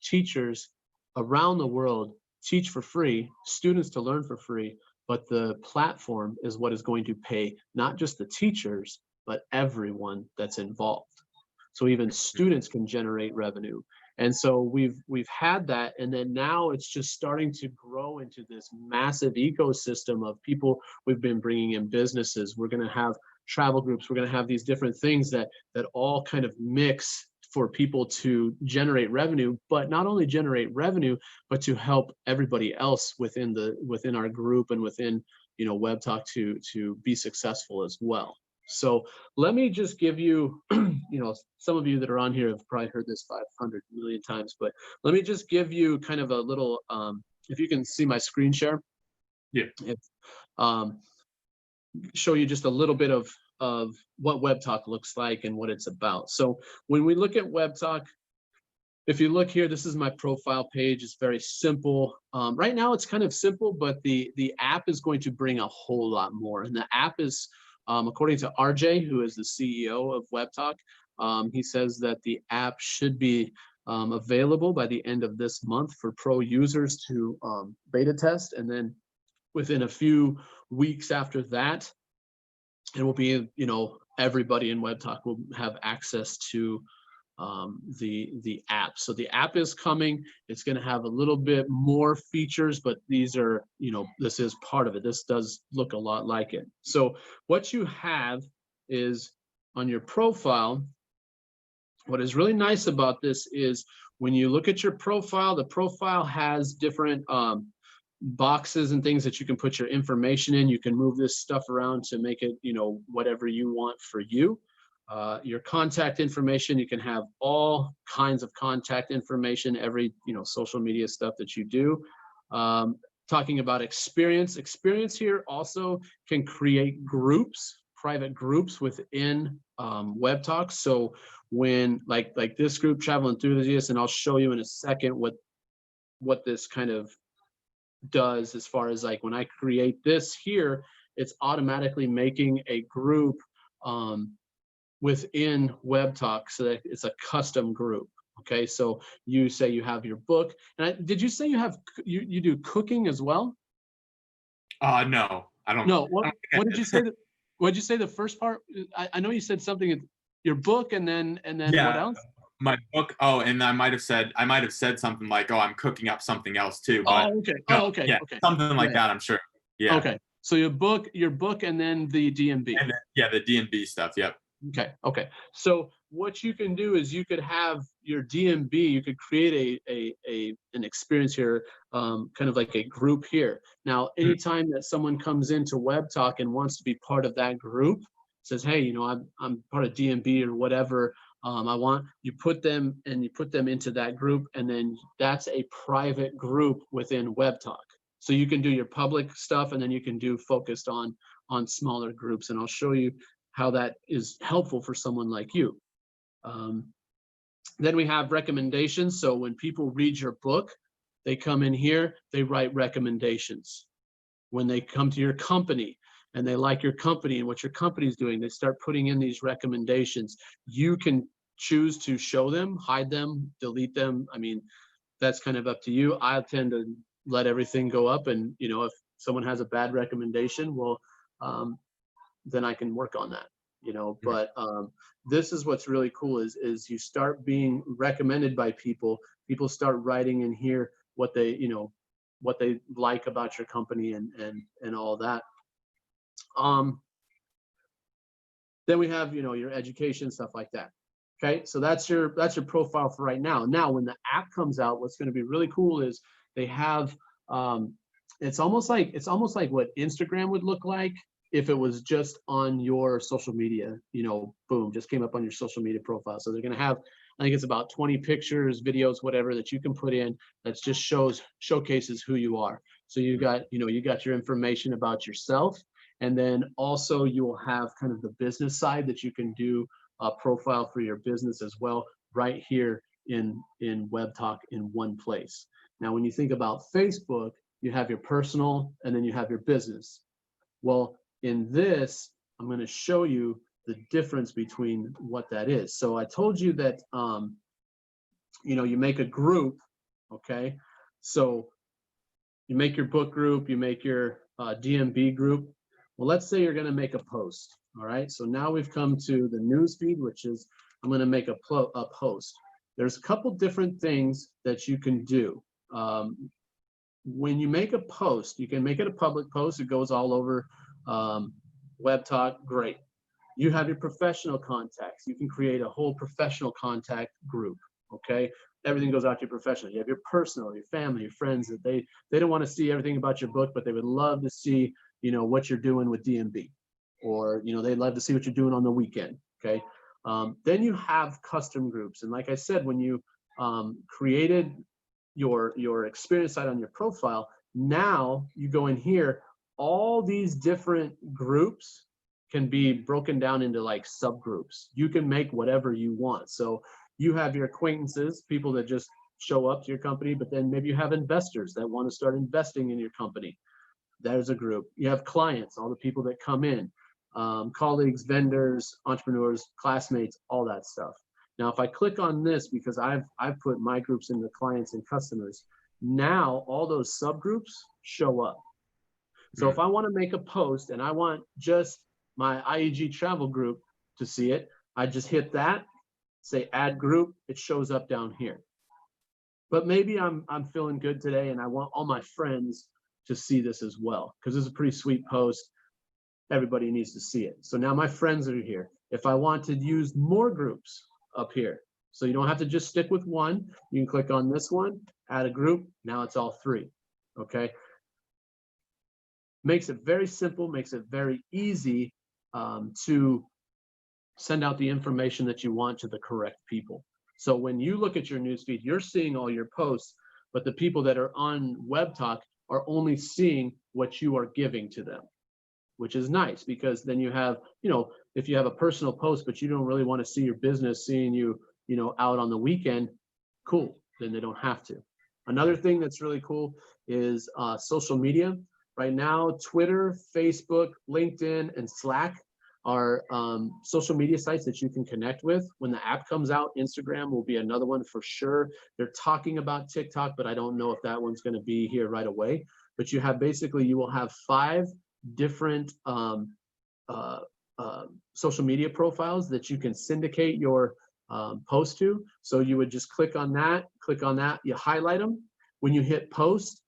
teachers around the world teach for free, students to learn for free, but the platform is what is going to pay not just the teachers, but everyone that's involved. So even students can generate revenue. And so we've had that, and then now it's just starting to grow into this massive ecosystem of people. We've been bringing in businesses. We're going to have travel groups. We're going to have these different things that all kind of mix for people to generate revenue, but not only generate revenue, but to help everybody else within our group and within, you know, Webtalk to be successful as well. So let me just give you, some of you that are on here have probably heard this 500 million times, but let me just give you kind of a little, if you can see my screen share. Yeah. Show you just a little bit of what Webtalk looks like and what it's about. So when we look at Webtalk, if you look here, this is my profile page. It's very simple. Right now it's kind of simple, but the app is going to bring a whole lot more. And the app is, according to RJ, who is the CEO of Webtalk, he says that the app should be available by the end of this month for pro users to beta test. And then within a few weeks after that, it will be, everybody in Webtalk will have access to the app. So the app is coming. It's going to have a little bit more features, but these are, this is part of it. This does look a lot like it. So what you have is on your profile. What is really nice about this is when you look at your profile, the profile has different boxes and things that you can put your information in. You can move this stuff around to make it, whatever you want for you. Your contact information, you can have all kinds of contact information, every, social media stuff that you do. Talking about experience here also can create groups, private groups within Webtalk. So when like this group, travel enthusiasts, and I'll show you in a second what this kind of does as far as like when I create this here, it's automatically making a group within Webtalk so that it's a custom group. Okay, so you say you have your book, and did you say you have you do cooking as well? No, I don't. No. What did you say? What did you say the first part? I know you said something. Your book, and then Yeah, what else? my book. Oh, and I might have said something like, "Oh, I'm cooking up something else too." But Oh, okay. no, Oh, okay. yeah, Okay. something like that. I'm sure. Yeah. Okay. So your book, and then the DMB. And then, yeah, the D&B stuff. Yep. Okay. So what you can do is you could have your DMB, you could create an experience here, kind of like a group here. Now, anytime that someone comes into Webtalk and wants to be part of that group, says, hey, I'm part of DMB or whatever, you put them into that group, and then that's a private group within Webtalk. So you can do your public stuff, and then you can do focused on smaller groups, and I'll show you how that is helpful for someone like you. Then we have recommendations. So when people read your book, they come in here, they write recommendations. When they come to your company and they like your company and what your company is doing, they start putting in these recommendations. You can choose to show them, hide them, delete them. I mean, that's kind of up to you. I tend to let everything go up, and if someone has a bad recommendation, well, then I can work on that, but this is what's really cool is you start being recommended by people start writing in here what they like about your company and all that. Then we have your education, stuff like that. Okay, so that's your profile for right now. Now when the app comes out, what's going to be really cool is they have it's almost like what Instagram would look like if it was just on your social media, boom, just came up on your social media profile. So they're going to have, I think it's about 20 pictures, videos, whatever that you can put in that just showcases who you are. So you got your information about yourself. And then also you will have kind of the business side that you can do a profile for your business as well, right here in Webtalk in one place. Now, when you think about Facebook, you have your personal and then you have your business. Well, in this, I'm going to show you the difference between what that is. So I told you that, you make a group, okay? So you make your book group, you make your DMB group. Well, let's say you're going to make a post, all right? So now we've come to the news feed, which is I'm going to make a post. There's a couple different things that you can do. When you make a post, you can make it a public post. It goes all over Webtalk, great. You have your professional contacts. You can create a whole professional contact group, okay? Everything goes out to your professional. You have your personal, your family, your friends that they don't want to see everything about your book, but they would love to see, what you're doing with DMB. or, you know, they love to see what you're doing on the weekend. Okay. Then you have custom groups. And like I said, when you created your experience site on your profile, now you go in here, all these different groups can be broken down into like subgroups. You can make whatever you want. So you have your acquaintances, people that just show up to your company, but then maybe you have investors that want to start investing in your company. There's a group. You have clients, all the people that come in, colleagues, vendors, entrepreneurs, classmates, all that stuff. Now, if I click on this, because I've put my groups into clients and customers, now all those subgroups show up. So if I want to make a post and I want just my IEG travel group to see it, I just hit that, say add group, it shows up down here. But maybe I'm feeling good today and I want all my friends to see this as well, because this is a pretty sweet post. Everybody needs to see it. So now my friends are here. If I want to use more groups up here, so you don't have to just stick with one, you can click on this one, add a group, now it's all three, okay? Makes it very simple, makes it very easy to send out the information that you want to the correct people. So when you look at your newsfeed, you're seeing all your posts, but the people that are on Webtalk are only seeing what you are giving to them, which is nice, because then you have, you know, if you have a personal post, but you don't really want to see your business seeing you, you know, out on the weekend, cool, then they don't have to. Another thing that's really cool is social media. Right now, Twitter, Facebook, LinkedIn, and Slack are social media sites that you can connect with. When the app comes out, Instagram will be another one for sure. They're talking about TikTok, but I don't know if that one's going to be here right away. But you have basically, you will have 5 different social media profiles that you can syndicate your post to. So you would just click on that, you highlight them. When you hit post,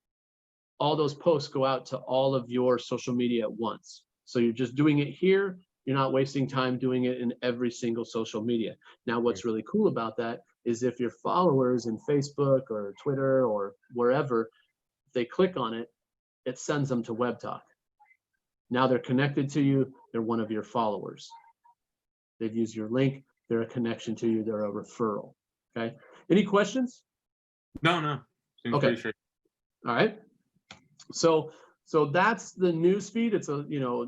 all those posts go out to all of your social media at once. So you're just doing it here. You're not wasting time doing it in every single social media. Now, what's really cool about that is if your followers in Facebook or Twitter or wherever, if they click on it, it sends them to Webtalk. Now they're connected to you. They're one of your followers. They've used your link. They're a connection to you. They're a referral. Okay. Any questions? No. Seems okay. Pretty straight. All right. So that's the news feed. It's a, you know,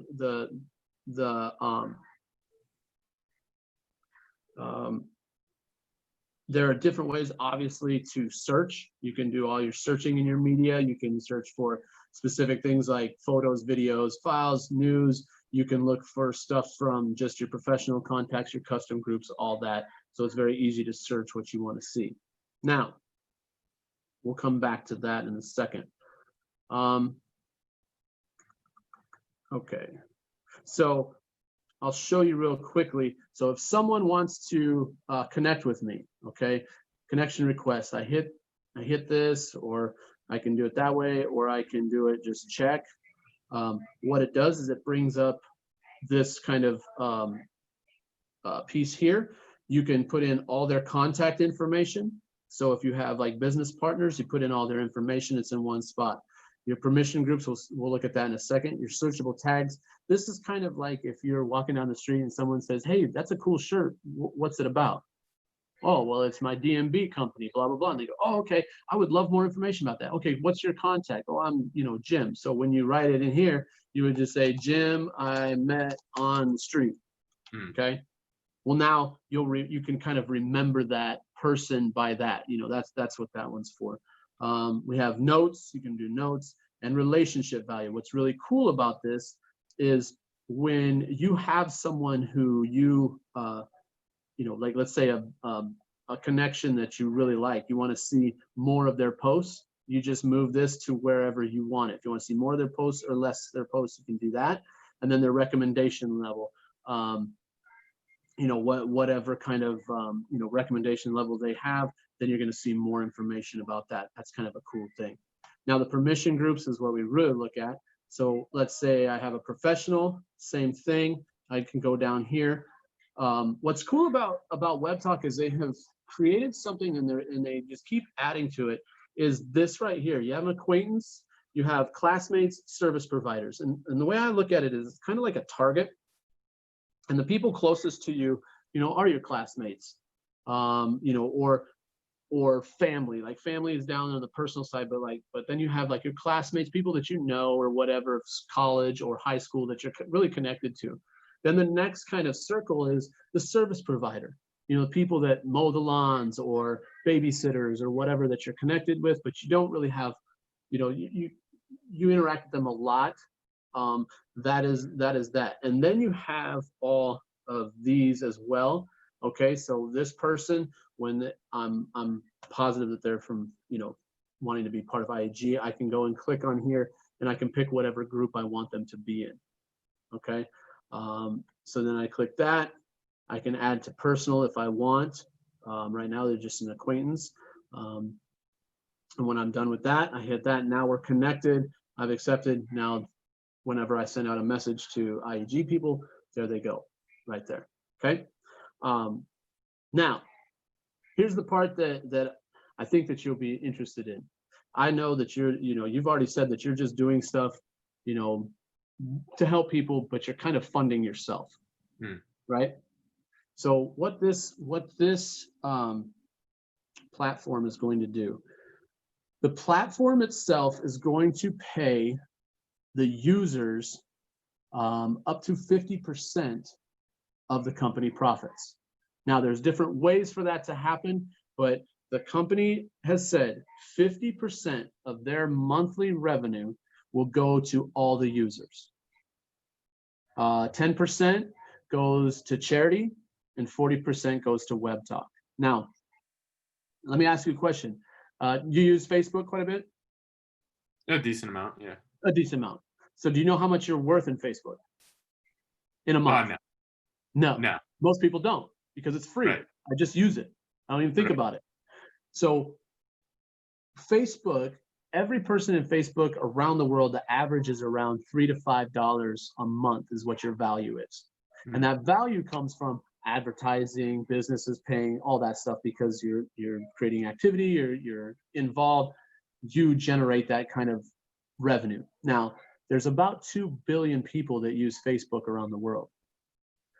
there are different ways, obviously, to search. You can do all your searching in your media. You can search for specific things like photos, videos, files, news. You can look for stuff from just your professional contacts, your custom groups, all that. So it's very easy to search what you want to see. Now, we'll come back to that in a second. Okay, so I'll show you real quickly. So if someone wants to connect with me, okay, connection request, I hit this, or I can do it that way, or I can do it just check. What it does is it brings up this kind of piece here. You can put in all their contact information. So if you have like business partners, you put in all their information, it's in one spot. Your permission groups, we'll look at that in a second. Your searchable tags. This is kind of like if you're walking down the street and someone says, hey, that's a cool shirt. What's it about? Oh, well, it's my DMB company, blah, blah, blah. And they go, oh, okay, I would love more information about that. Okay, what's your contact? Oh, I'm, you know, Jim. So when you write it in here, you would just say, Jim, I met on the street. Okay. Well, now you can kind of remember that person by that. You know, that's what that one's for. We have notes. You can do notes and relationship value. What's really cool about this is when you have someone who you know, like let's say a connection that you really like, you want to see more of their posts, you just move this to wherever you want it. If you want to see more of their posts or less their posts, you can do that. And then their recommendation level, you know, whatever kind of you know, recommendation level they have, then you're going to see more information about that. That's kind of a cool thing. Now the permission groups is what we really look at. So let's say I have a professional, same thing. I can go down here. What's cool about Webtalk is they have created something in there, and they just keep adding to it, is this right here. You have an acquaintance, you have classmates, service providers. And the way I look at it is it's kind of like a target. And the people closest to you, are your classmates, or family. Like family is down on the personal side, but then you have like your classmates, people that you know or whatever, college or high school that you're really connected to. Then the next kind of circle is the service provider, the people that mow the lawns or babysitters or whatever that you're connected with, but you don't really have, you interact with them a lot. That is that. And then you have all of these as well. Okay, so this person, when I'm positive that they're from, wanting to be part of IAG, I can go and click on here and I can pick whatever group I want them to be in. Okay, so then I click that. I can add to personal if I want. Right now they're just an acquaintance. And when I'm done with that, I hit that. Now we're connected. I've accepted. Now, whenever I send out a message to IAG people, there they go, right there. Okay. Now, here's the part that I think that you'll be interested in. I know that you've already said that you're just doing stuff, to help people, but you're kind of funding yourself, right? So what this platform is going to do, the platform itself is going to pay the users up to 50% of the company profits. Now, there's different ways for that to happen, but the company has said 50% of their monthly revenue will go to all the users. 10% goes to charity, and 40% goes to Webtalk. Now, let me ask you a question. You use Facebook quite a bit? A decent amount, yeah. A decent amount. So do you know how much you're worth in Facebook in a month? No. Most people don't, because it's free. Right. I just use it. I don't even think about it. So Facebook, every person in Facebook around the world, the average is around $3 to $5 a month is what your value is. And that value comes from advertising, businesses paying, all that stuff, because you're creating activity, you're involved, you generate that kind of revenue. Now, there's about 2 billion people that use Facebook around the world.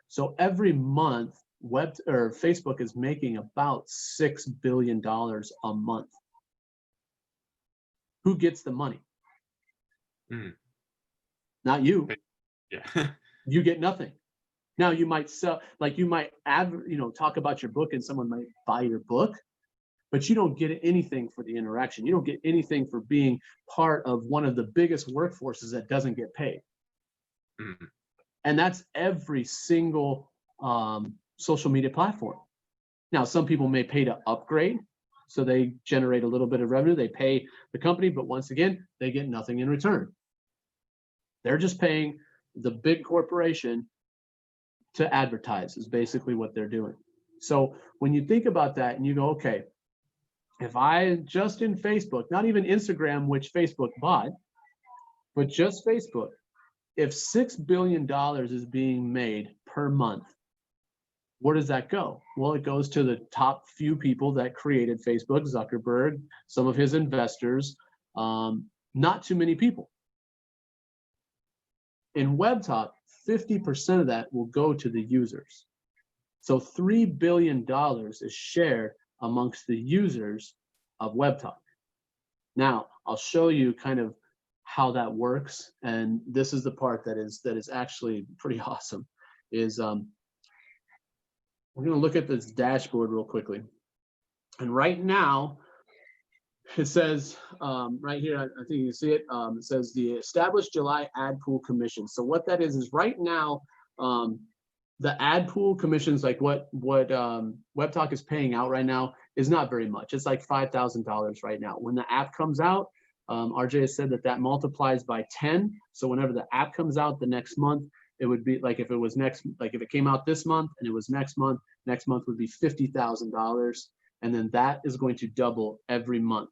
So every month, Facebook is making about $6 billion a month. Who gets the money? Not you. Yeah. You get nothing. Now you might sell, like you might talk about your book and someone might buy your book, but you don't get anything for the interaction. You don't get anything for being part of one of the biggest workforces that doesn't get paid. And that's every single social media platform. Now, some people may pay to upgrade, so they generate a little bit of revenue. They pay the company, but once again, they get nothing in return. They're just paying the big corporation to advertise, is basically what they're doing. So when you think about that and you go, okay, if I just in Facebook, not even Instagram, which Facebook bought, but just Facebook, if $6 billion is being made per month, where does that go? Well, it goes to the top few people that created Facebook, Zuckerberg, some of his investors, not too many people. In Webtalk, 50% of that will go to the users. So $3 billion is shared amongst the users of Webtalk. Now, I'll show you kind of how that works. And this is the part that is actually pretty awesome, is we're going to look at this dashboard real quickly. And right now, it says right here, I think you can see it, it says the established July ad pool commission. So what that is right now, the ad pool commissions, like what Webtalk is paying out right now, is not very much. It's like $5,000 right now. When the app comes out, RJ has said that multiplies by 10. So whenever the app comes out the next month, it would be like if it came out this month and it was next month would be $50,000. And then that is going to double every month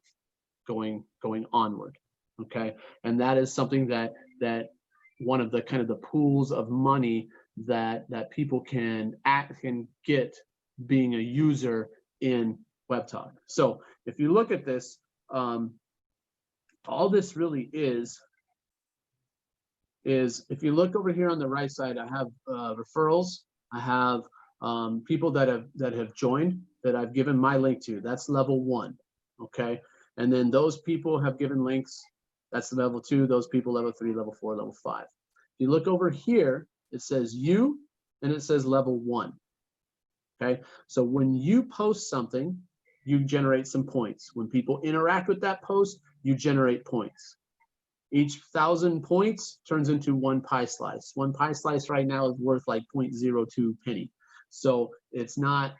going onward. Okay. And that is something that one of the kind of the pools of money that people can get being a user in Webtalk. So if you look at this, all this really is if you look over here on the right side, I have referrals, I have people that have joined that I've given my link to. That's level 1. Okay. And then those people have given links. That's level 2. Those people, level 3, level 4, level 5. If you look over here, it says you and it says level 1. Okay. So when you post something, you generate some points. When people interact with that post, you generate points. Each 1,000 points turns into 1 pie slice. 1 pie slice right now is worth like 0.02 penny. So it's not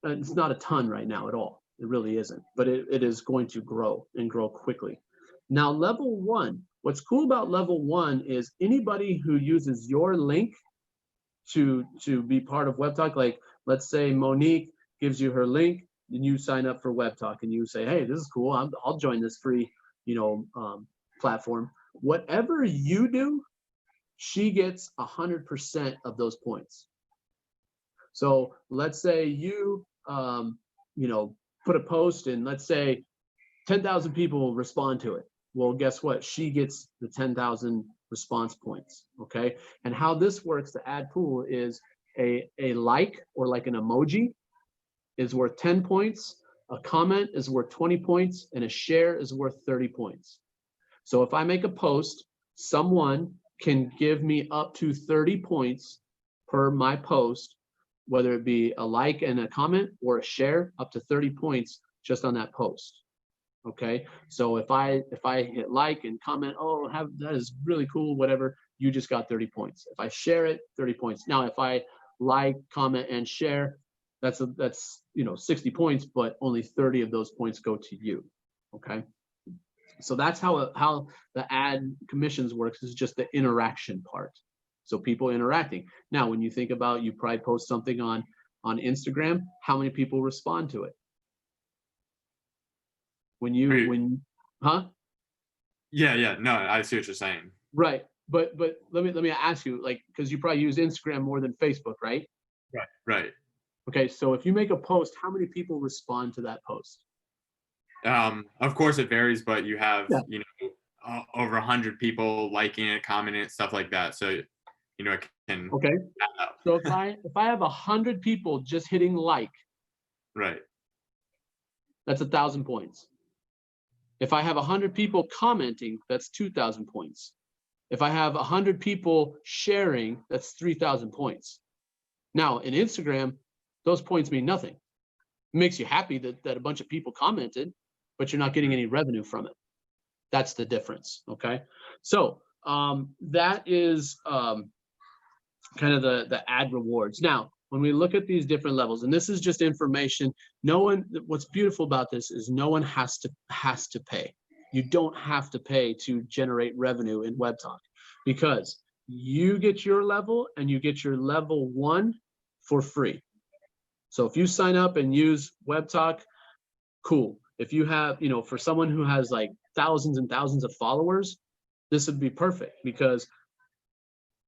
a ton right now at all. It really isn't, but it is going to grow and grow quickly. Now, level 1, what's cool about level 1 is anybody who uses your link to be part of Webtalk, like let's say Monique gives you her link and you sign up for Webtalk and you say, hey, this is cool. I'll join this free, platform. Whatever you do, she gets 100% of those points. So let's say you, put a post and let's say 10,000 people respond to it. Well, guess what? She gets the 10,000 response points. Okay. And how this works, the ad pool, is a like or like an emoji is worth 10 points. A comment is worth 20 points and a share is worth 30 points. So if I make a post, someone can give me up to 30 points per my post, whether it be a like and a comment or a share, up to 30 points just on that post. Okay, so if I hit like and comment, oh, that is really cool, whatever, you just got 30 points. If I share it, 30 points. Now, if I like, comment, and share, that's 60 points, but only 30 of those points go to you. Okay. So that's how the ad commissions works, is just the interaction part. So people interacting. Now, when you think about, you probably post something on Instagram, how many people respond to it? Huh? Yeah. No, I see what you're saying. Right. But let me ask you, like, because you probably use Instagram more than Facebook, right? Right. Okay. So if you make a post, how many people respond to that post? Of course it varies, but you have, Yeah. over 100 people liking it, commenting it, stuff like that. So, it can. Okay. So if I have 100 people just hitting like, right. that's 1,000 points. If I have 100 people commenting, that's 2,000 points. If I have 100 people sharing, that's 3,000 points. Now in Instagram, those points mean nothing. It makes you happy that a bunch of people commented, but you're not getting any revenue from it. That's the difference. Okay. So that is kind of the ad rewards. Now, when we look at these different levels, and this is just information, what's beautiful about this is no one has to pay. You don't have to pay to generate revenue in Webtalk, because you get your level and you get your level 1 for free. So if you sign up and use Webtalk, cool. If you have, for someone who has like thousands and thousands of followers, this would be perfect, because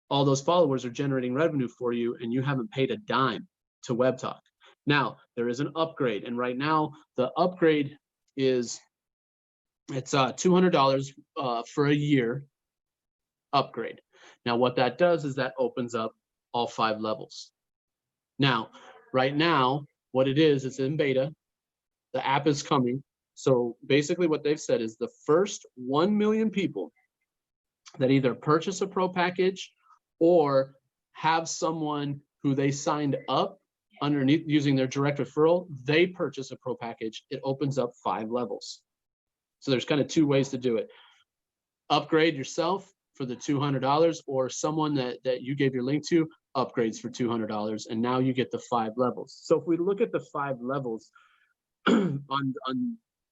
all those followers are generating revenue for you and you haven't paid a dime to Webtalk. Now, there is an upgrade, and right now the upgrade is, it's $200 for a year upgrade. Now, what that does is that opens up all 5 levels. Now, right now, what it is, it's in beta. The app is coming. So basically what they've said is the first 1 million people that either purchase a pro package or have someone who they signed up underneath using their direct referral, they purchase a pro package, it opens up 5 levels. So there's kind of 2 ways to do it. Upgrade yourself for the $200, or someone that you gave your link to upgrades for $200, and now you get the 5 levels. So if we look at the 5 levels, on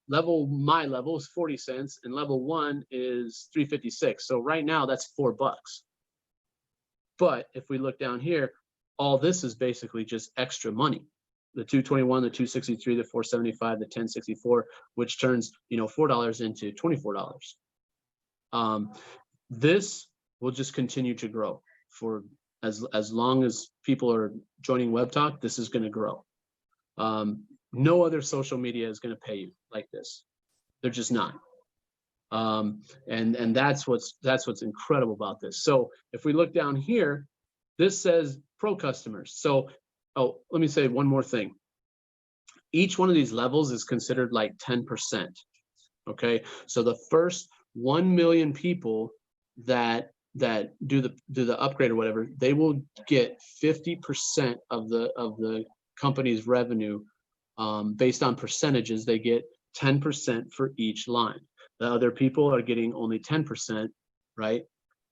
my level is 40 cents and level 1 is $3.56. So right now that's $4. But if we look down here, all this is basically just extra money. The 221, the 263, the 475, the 1064, which turns $4 into $24. This will just continue to grow for as long as people are joining Webtalk. This is going to grow. No other social media is going to pay you like this. They're just not. And that's what's incredible about this. So if we look down here, this says pro customers. So, oh, let me say one more thing. Each one of these levels is considered like 10%. Okay, so the first 1 million people that do the upgrade or whatever, they will get 50% of the company's revenue, based on percentages. They get 10% for each line. The other people are getting only 10%, right?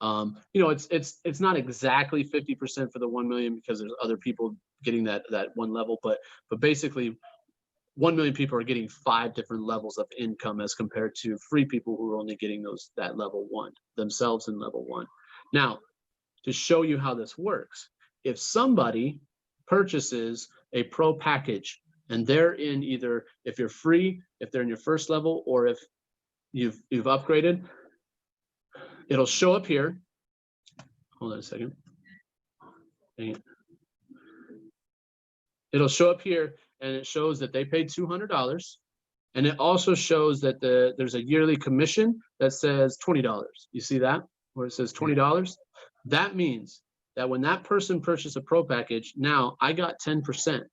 You know, it's not exactly 50% for the 1 million, because there's other people getting that one level, but basically 1 million people are getting 5 different levels of income, as compared to free people who are only getting that level 1 themselves in level 1. Now, to show you how this works, if somebody purchases a pro package and they're in either, if you're free, if they're in your first level, or if you've upgraded, it'll show up here. Hold on a second. Dang it. It'll show up here, and it shows that they paid $200, and it also shows that there's a yearly commission that says $20. You see that, where it says $20? That means that when that person purchased a pro package, now I got 10%,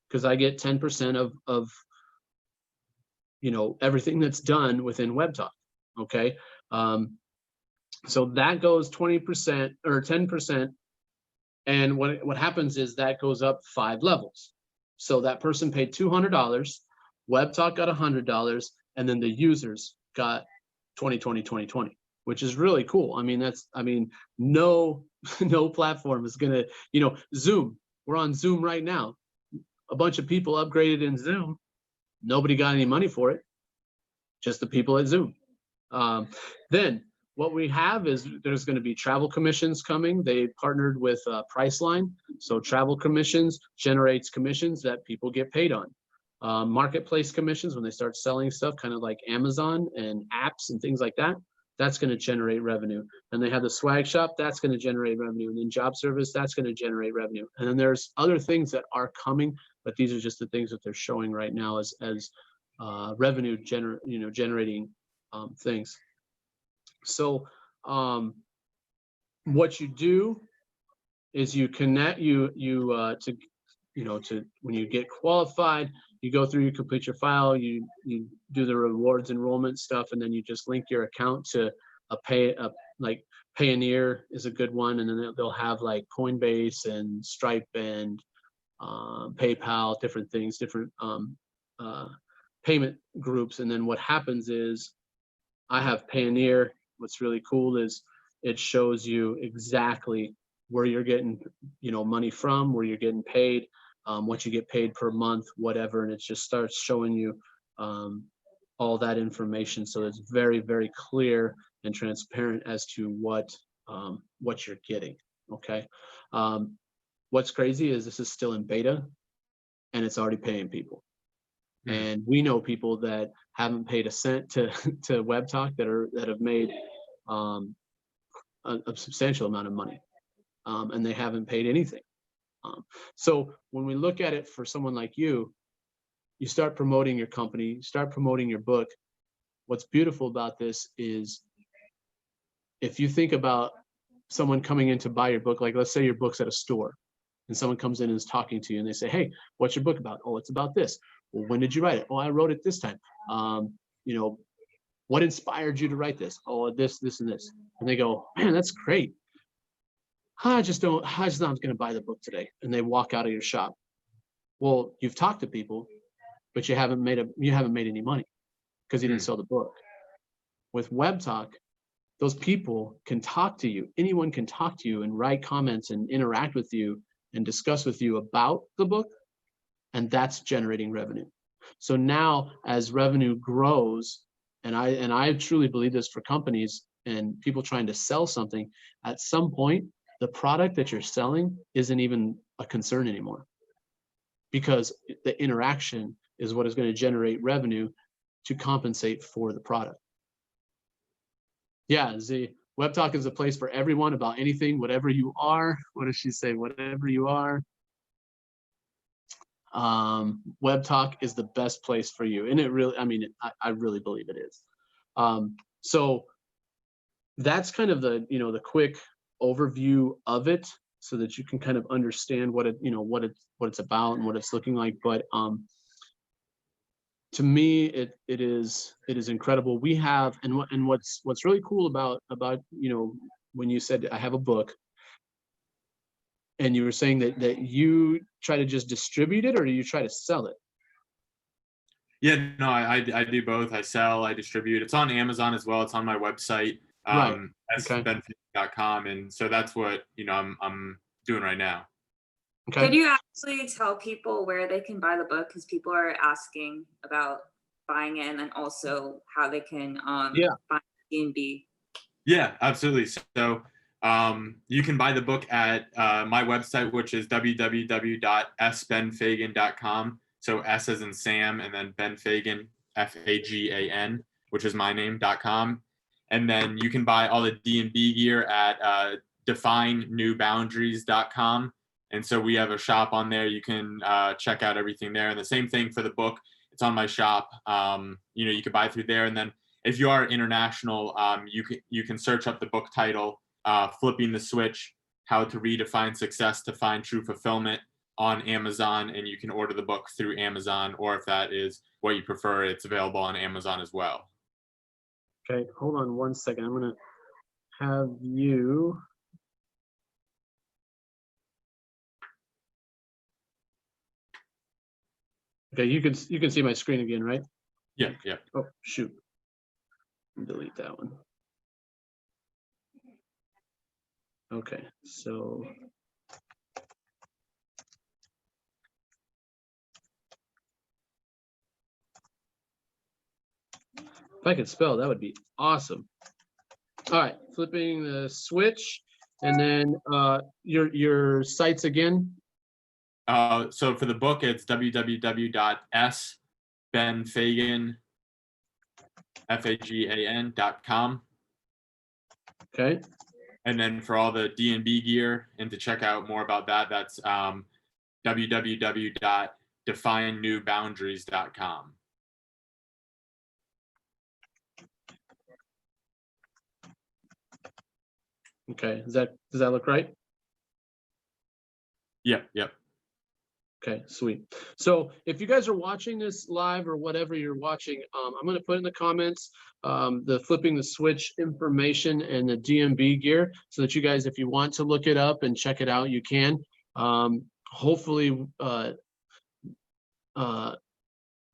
because I get 10% of you know, everything that's done within Webtalk. Okay, so that goes 20% or 10%. And what happens is that goes up 5 levels. So that person paid $200, Webtalk got $100, and then the users got 20, 20, 20, 20, which is really cool. I mean, no platform is gonna, you know, Zoom, we're on Zoom right now. A bunch of people upgraded in Zoom. Nobody got any money for it, just the people at Zoom. Then what we have is there's going to be travel commissions coming. They partnered with Priceline. So travel commissions generates commissions that people get paid on. Marketplace commissions, when they start selling stuff, kind of like Amazon and apps and things like that, that's going to generate revenue. And they have the swag shop, that's going to generate revenue. And then job service, that's going to generate revenue. And then there's other things that are coming, but these are just the things that they're showing right now as revenue generating things. So what you do is you connect to when you get qualified, you go through, you complete your file, you do the rewards enrollment stuff, and then you just link your account to like Payoneer is a good one, and then they'll have like Coinbase and Stripe and PayPal, different things, different payment groups. And then what happens is I have Payoneer. What's really cool is it shows you exactly where you're getting, money from, where you're getting paid, what you get paid per month, whatever, and it just starts showing you all that information. So it's very, very clear and transparent as to what you're getting. Okay. What's crazy is this is still in beta, and it's already paying people. And we know people that haven't paid a cent to Webtalk that have made a substantial amount of money, and they haven't paid anything. So when we look at it for someone like you, you start promoting your company, you start promoting your book. What's beautiful about this is if you think about someone coming in to buy your book, like let's say your book's at a store and someone comes in and is talking to you and they say, hey, what's your book about? Oh, it's about this. Well, when did you write it? Oh, I wrote it this time. What inspired you to write this? Oh, this, and this. And they go, man, that's great. I just not going to buy the book today. And they walk out of your shop. Well, you've talked to people, but you haven't made any money because you didn't sell the book. With Webtalk, those people can talk to you. Anyone can talk to you and write comments and interact with you and discuss with you about the book. And that's generating revenue. So now as revenue grows, and I truly believe this for companies and people trying to sell something, at some point, the product that you're selling isn't even a concern anymore, because the interaction is what is going to generate revenue to compensate for the product. Yeah, Z, Webtalk is a place for everyone about anything, whatever you are. What does she say? Whatever you are. Webtalk is the best place for you. And it really, I really believe it is. So that's kind of the quick overview of it. so that you can kind of understand what it's about and what it's looking like. But to me, it is incredible. We have, and what's really cool about when you said I have a book, and you were saying that you try to just distribute it, or do you try to sell it? Yeah, no, I do both. I sell, I distribute. It's on Amazon as well. It's on my website, Right. Okay. sbenfig.com, and so that's what I'm doing right now. Okay. Could you actually tell people where they can buy the book? Because people are asking about buying it, and then also how they can Yeah. buy D&B. Yeah, absolutely. So you can buy the book at my website, which is www.sbenfagan.com. So S as in Sam, and then Ben Fagan, Fagan, which is my name.com. And then you can buy all the D&B gear at definenewboundaries.com. And so we have a shop on there. You can check out everything there. And the same thing for the book. It's on my shop. You can buy through there. And then if you are international, you can search up the book title, Flipping the Switch, How to Redefine Success to Find True Fulfillment, on Amazon, and you can order the book through Amazon, or if that is what you prefer, it's available on Amazon as well. Okay, hold on one second. I'm gonna have you. Okay, you can see my screen again, right? Yeah, yeah. Oh shoot, delete that one. Okay, so if I could spell, that would be awesome. All right, flipping the switch, and then your sites again. So for the book, it's www.sbenfagan.com. Okay. And then for all the D&B gear and to check out more about that, that's www.definenewboundaries.com. Okay, does that look right? Yep, yep. Okay, sweet. So if you guys are watching this live or whatever you're watching, I'm going to put in the comments the flipping the switch information and the DMB gear, so that you guys, if you want to look it up and check it out, you can. Hopefully,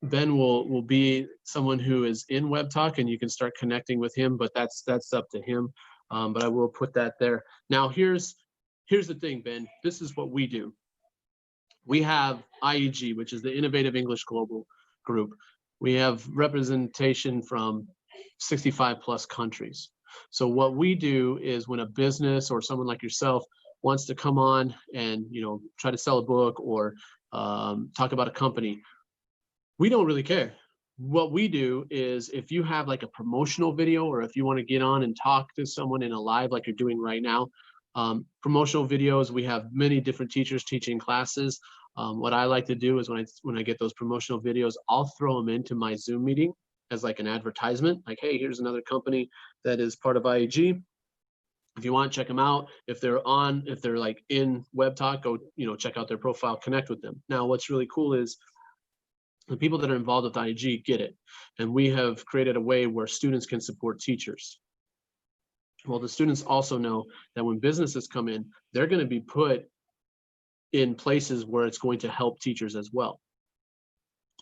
Ben will be someone who is in Webtalk, and you can start connecting with him. But that's up to him. But I will put that there. Now here's the thing, Ben. This is what we do. We have IEG, which is the Innovative English Global Group. We have representation from 65 plus countries. So what we do is when a business or someone like yourself wants to come on and try to sell a book or talk about a company, we don't really care. What we do is, if you have like a promotional video, or if you want to get on and talk to someone in a live like you're doing right now, promotional videos, we have many different teachers teaching classes. What I like to do is when I get those promotional videos, I'll throw them into my Zoom meeting as like an advertisement, like, hey, here's another company that is part of IEG. If you want, check them out. If they're like in Webtalk, go check out their profile, connect with them. Now what's really cool is the people that are involved with IEG get it, and we have created a way where students can support teachers. Well, the students also know that when businesses come in, they're going to be put in places where it's going to help teachers as well.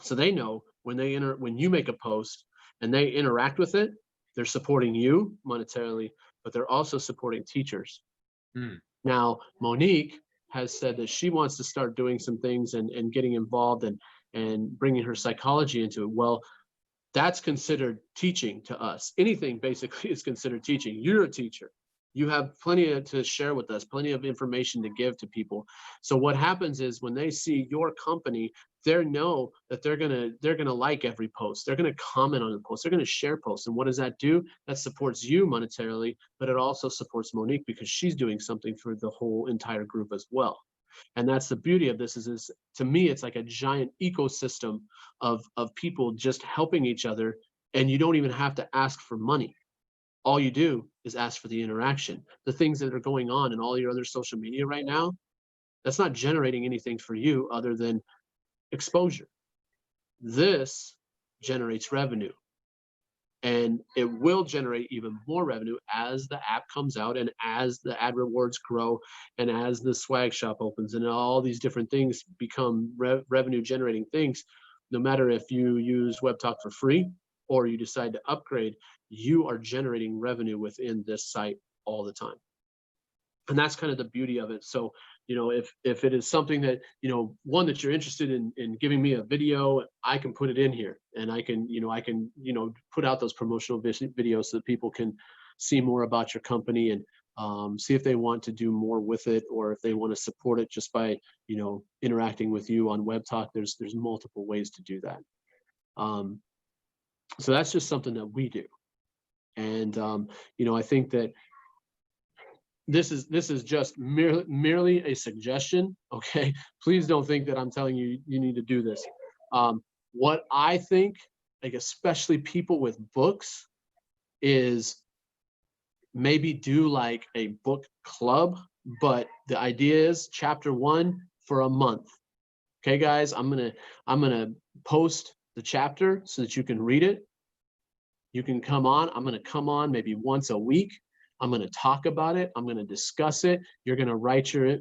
So they know when you make a post and they interact with it, they're supporting you monetarily, but they're also supporting teachers. Now, Monique has said that she wants to start doing some things and getting involved and bringing her psychology into it. Well, that's considered teaching to us. Anything basically is considered teaching. You're a teacher. You have plenty to share with us, plenty of information to give to people. So what happens is when they see your company, they know that they're gonna like every post. They're gonna comment on the post. They're gonna share posts. And what does that do? That supports you monetarily, but it also supports Monique because she's doing something for the whole entire group as well. And that's the beauty of this is to me, it's like a giant ecosystem of people just helping each other, and you don't even have to ask for money. All you do is ask for the interaction. The things that are going on in all your other social media right now, that's not generating anything for you other than exposure. This generates revenue, and it will generate even more revenue as the app comes out and as the ad rewards grow and as the swag shop opens and all these different things become revenue generating things. No matter if you use Webtalk for free or you decide to upgrade, you are generating revenue within this site all the time. And that's kind of the beauty of it. So, if it is something that, one that you're interested in giving me a video, I can put it in here, and I can put out those promotional videos so that people can see more about your company and see if they want to do more with it, or if they want to support it just by, interacting with you on Webtalk. There's multiple ways to do that. So that's just something that we do. And, I think that this is just merely a suggestion. Okay, please don't think that I'm telling you you need to do this. What I think, like especially people with books, is maybe do like a book club, but the idea is chapter 1 for a month. Okay, guys, I'm gonna post the chapter so that you can read it. You can come on. I'm gonna come on maybe once a week. I'm going to talk about it. I'm going to discuss it. You're going to write your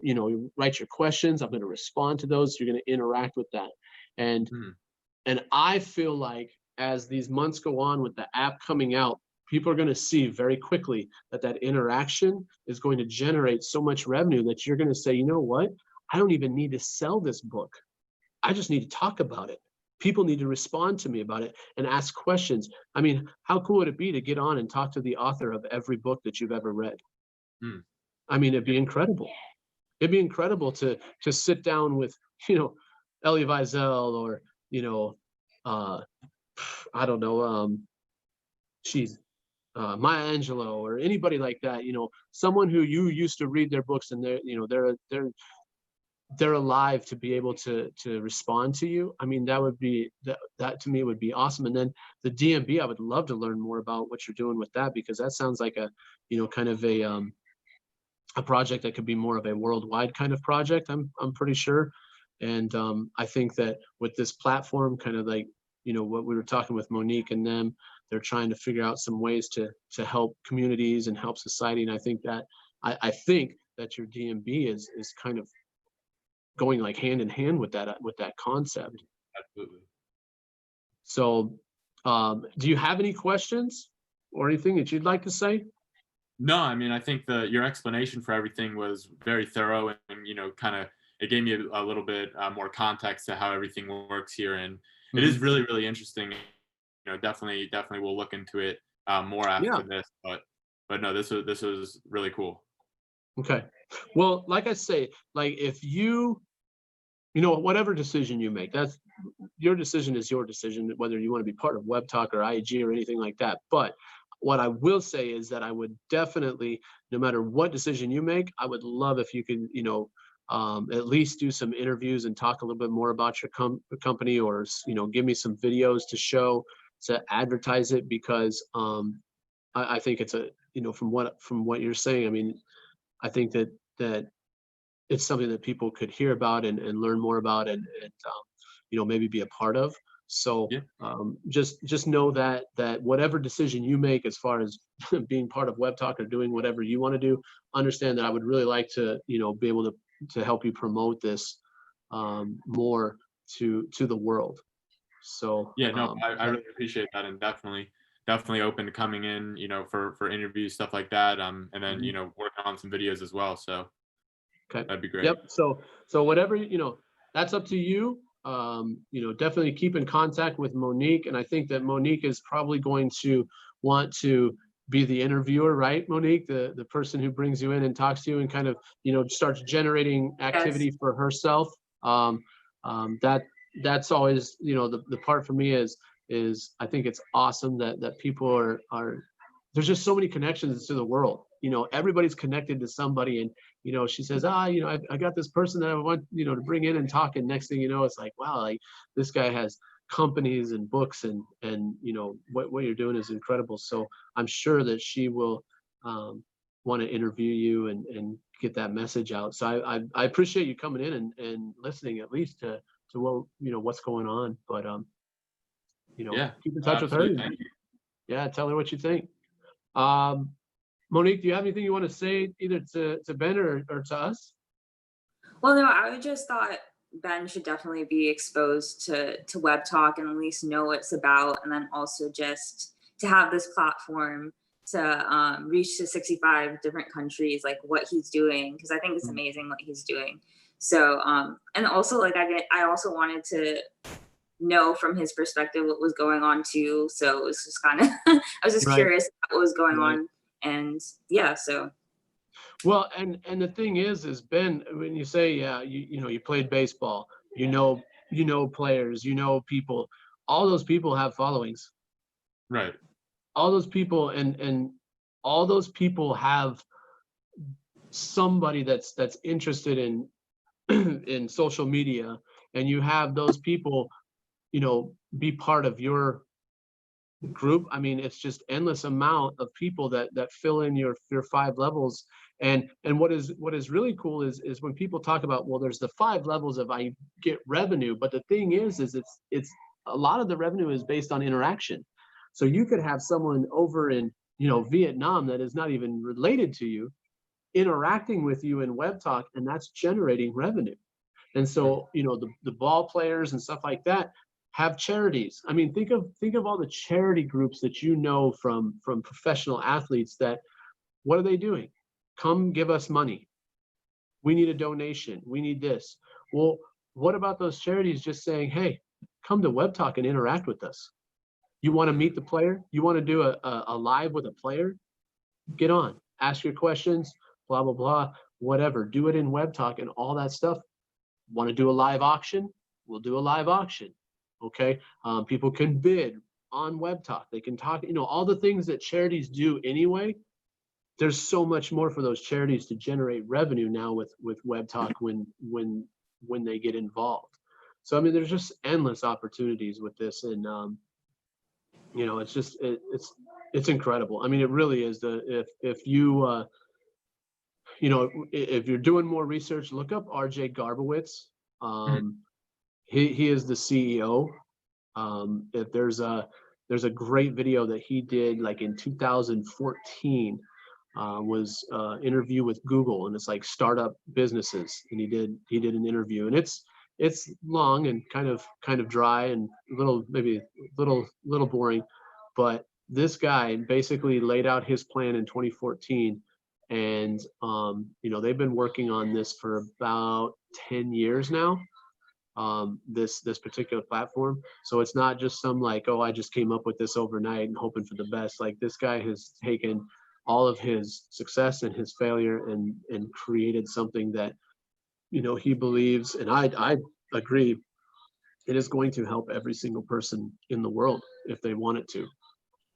questions. I'm going to respond to those. You're going to interact with that. And I feel like as these months go on with the app coming out, people are going to see very quickly that interaction is going to generate so much revenue that you're going to say, you know what? I don't even need to sell this book. I just need to talk about it. People need to respond to me about it and ask questions. I mean, how cool would it be to get on and talk to the author of every book that you've ever read? I mean, it'd be incredible. It'd be incredible to sit down with, Elie Wiesel or, I don't know, Maya Angelou or anybody like that, someone who you used to read their books and they're alive to be able to respond to you. I mean, that would be that to me would be awesome. And then the DMB, I would love to learn more about what you're doing with that, because that sounds like a kind of a project that could be more of a worldwide kind of project. I'm pretty sure. And I think that with this platform, kind of like what we were talking with Monique and them, they're trying to figure out some ways to help communities and help society. And I think that I think that your DMB is kind of going like hand in hand with that concept. Absolutely. So do you have any questions or anything that you'd like to say? No, I mean, I think your explanation for everything was very thorough, and kind of it gave me a little bit more context to how everything works here, and it is really, really interesting. Definitely we'll look into it more after this, but no, this was really cool. Okay, well, like I say, like if whatever decision you make, that's your decision, is your decision, whether you want to be part of Webtalk or IG or anything like that. But what I will say is that I would definitely, no matter what decision you make, I would love if you could, at least do some interviews and talk a little bit more about your company, or, give me some videos to show, to advertise it, because I think it's from what you're saying, I mean, I think that it's something that people could hear about and learn more about and maybe be a part of. So just know that whatever decision you make as far as being part of Webtalk or doing whatever you want to do, understand that I would really like to be able to help you promote this more to the world. So I really appreciate that, and definitely open to coming in, for interviews, stuff like that, and then working on some videos as well. So okay, that'd be great. Yep. So whatever, that's up to you. Definitely keep in contact with Monique, and I think that Monique is probably going to want to be the interviewer, right, Monique? The person who brings you in and talks to you and kind of starts generating activity for herself. That's always the part for me is I think it's awesome that people are there's just so many connections to the world. Everybody's connected to somebody, and she says, I got this person that I want to bring in and talk, and next thing you know, it's like, wow, like this guy has companies and books, and what you're doing is incredible. So I'm sure that she will want to interview you and get that message out. So I appreciate you coming in and listening at least to what, what's going on. But Yeah, keep in touch with her. absolutely. Thank you. Yeah, tell her what you think. Monique, do you have anything you want to say either to Ben or to us? Well, no, I just thought Ben should definitely be exposed to Webtalk and at least know what it's about, and then also just to have this platform to reach to 65 different countries, like what he's doing, because I think it's amazing what he's doing. So, and also like I also wanted to know from his perspective what was going on too. So it was just kind of I was just curious about what was going on, and yeah, so. Well, and the thing is Ben, when you say, yeah, you played baseball, players, people, all those people have followings. Right. All those people and all those people have somebody that's interested in in social media, and you have those people, be part of your group. I mean, it's just endless amount of people that fill in your 5 levels. And what is really cool is when people talk about, well, there's the 5 levels of I get revenue, but the thing is it's a lot of the revenue is based on interaction. So you could have someone over in Vietnam that is not even related to you interacting with you in Webtalk, and that's generating revenue. And so the ball players and stuff like that have charities. I mean, think of all the charity groups that from professional athletes that, what are they doing? Come give us money. We need a donation. We need this. Well, what about those charities just saying, hey, come to Webtalk and interact with us? You want to meet the player? You want to do a live with a player? Get on, ask your questions, blah, blah, blah, whatever. Do it in Webtalk and all that stuff. Want to do a live auction? We'll do a live auction. Okay. People can bid on Webtalk. They can talk, all the things that charities do anyway. There's so much more for those charities to generate revenue now with Webtalk when they get involved. So, I mean, there's just endless opportunities with this. And, it's just, it's incredible. I mean, it really is. If you, if you're doing more research, look up RJ Garbowitz. He is the CEO. If there's a great video that he did like in 2014, was interview with Google, and it's like startup businesses, and he did an interview, and it's long and kind of dry and maybe a little boring, but this guy basically laid out his plan in 2014, and they've been working on this for about 10 years now. This particular platform. So it's not just some like, oh, I just came up with this overnight and hoping for the best. Like, this guy has taken all of his success and his failure and created something that he believes, and I agree, it is going to help every single person in the world if they want it to.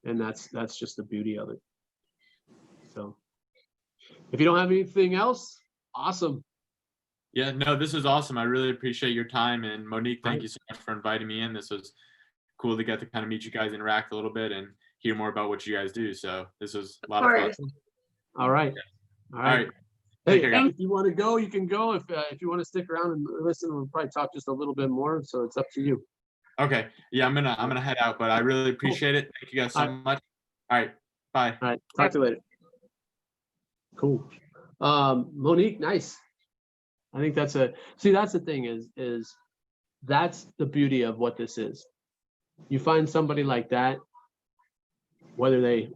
And that's just the beauty of it. So if you don't have anything else, awesome. Yeah, no, this was awesome. I really appreciate your time. And Monique, thank you so much for inviting me in. This was cool to get to kind of meet you guys, interact a little bit, and hear more about what you guys do. So this was a lot of fun. All right. All right. Hey, if you want to go, you can go. If you want to stick around and listen, we'll probably talk just a little bit more. So it's up to you. Okay. Yeah, I'm gonna head out, but I really appreciate it. Thank you guys so much. All right. Bye. All right. Talk to you later. Cool. Monique, nice. I think that's the thing is that's the beauty of what this is. You find somebody like that, whether they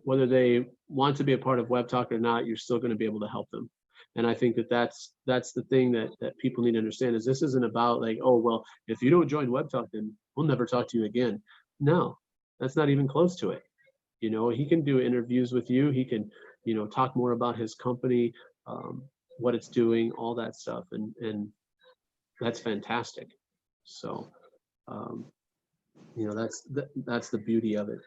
want to be a part of Webtalk or not, you're still going to be able to help them. And I think that's the thing that people need to understand is this isn't about like, oh, well, if you don't join Webtalk, then we'll never talk to you again. No, that's not even close to it. He can do interviews with you. He can, talk more about his company, what it's doing, all that stuff. And that's fantastic. So, that's the beauty of it.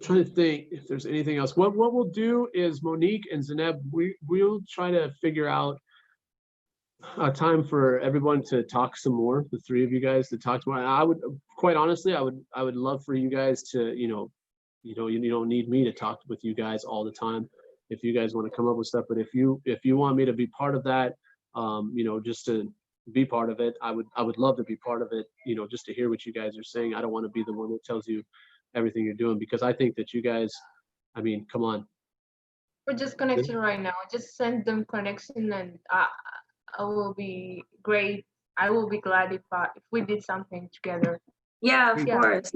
Trying to think if there's anything else. What we'll do is Monique and Zeneb, we'll try to figure out a time for everyone to talk some more. The three of you guys to talk more. I would, quite honestly, I would love for you guys to, you don't need me to talk with you guys all the time if you guys want to come up with stuff. But if you want me to be part of that, just to be part of it, I would love to be part of it. Just to hear what you guys are saying. I don't want to be the one that tells you everything you're doing, because I think that you guys, I mean, come on. We're just connected right now. Just send them connection, and I will be great. I will be glad if we did something together. Yeah, of course.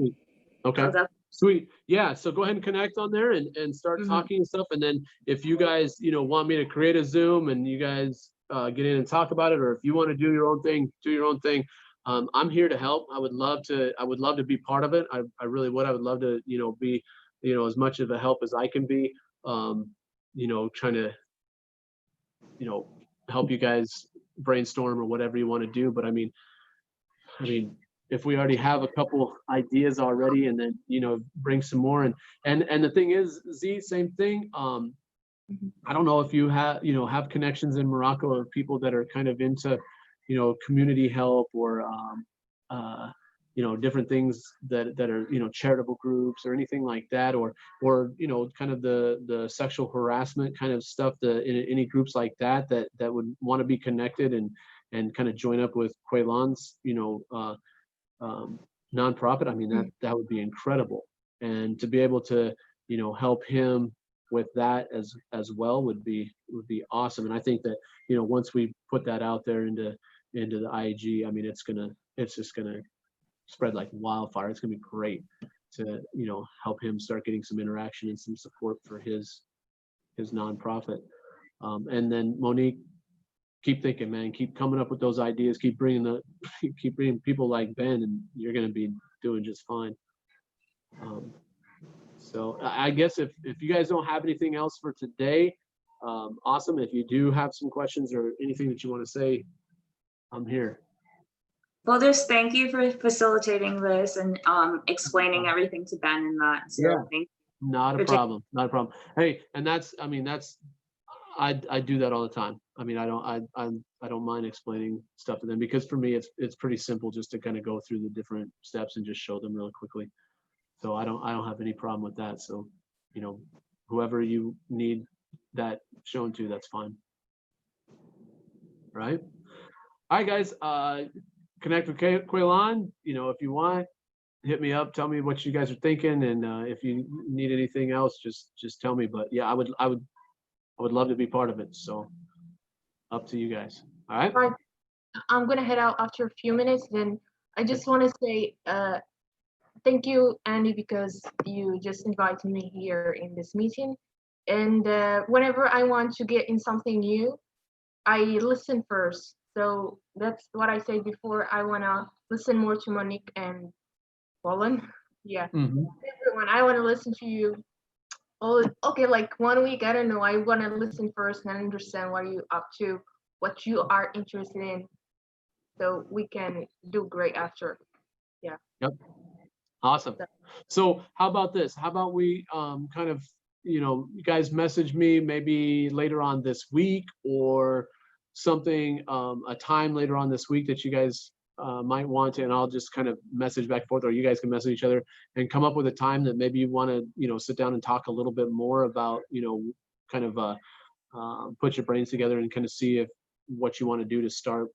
Okay. Sweet. Yeah. So go ahead and connect on there and start talking and stuff. And then if you guys, want me to create a Zoom and you guys get in and talk about it, or if you want to do your own thing, do your own thing. I'm here to help. I would love to be part of it. I really would. I would love to, be, as much of a help as I can be, trying to, help you guys brainstorm or whatever you want to do. But I mean, if we already have a couple ideas already, and then bring some more, and the thing is, Z, same thing. I don't know if you have connections in Morocco of people that are kind of into community help, or different things that are charitable groups or anything like that, or kind of the sexual harassment kind of stuff, any groups like that would want to be connected and kind of join up with Quaylan's nonprofit. I mean, that would be incredible, and to be able to help him with that as well would be awesome. And I think that once we put that out there into the IAG, I mean, it's just gonna spread like wildfire. It's gonna be great to help him start getting some interaction and some support for his nonprofit. And then Monique, keep thinking, man. Keep coming up with those ideas. Keep bringing people like Ben, and you're going to be doing just fine. So I guess if you guys don't have anything else for today, awesome. If you do have some questions or anything that you want to say, I'm here. Well, just thank you for facilitating this and explaining everything to Ben and that. So Yeah. thank you. Not a problem. Not a problem. Hey, and that's I do that all the time. I mean, I don't mind explaining stuff to them, because for me it's pretty simple just to kind of go through the different steps and just show them really quickly. So I don't have any problem with that. So, whoever you need that shown to, that's fine. Right? All right, guys. Connect with Quaylan. If you want, hit me up. Tell me what you guys are thinking, and if you need anything else, just tell me. But yeah, I would love to be part of it. So up to you guys. All right. All right. I'm gonna head out after a few minutes. Then I just want to say thank you, Andy, because you just invited me here in this meeting. And whenever I want to get in something new, I listen first. So that's what I said before. I wanna listen more to Monique and Colin. Yeah. Everyone, I wanna listen to you. Oh, okay, like 1 week, I don't know. I want to listen first and understand what you're up to, what you are interested in, so we can do great after. Yeah. Yep. Awesome. So how about this? How about we kind of, you guys message me maybe later on this week, or something, a time later on this week that you guys might want to, and I'll just kind of message back and forth, or you guys can message each other and come up with a time that maybe you want to, sit down and talk a little bit more about, kind of put your brains together and kind of see if what you want to do to start,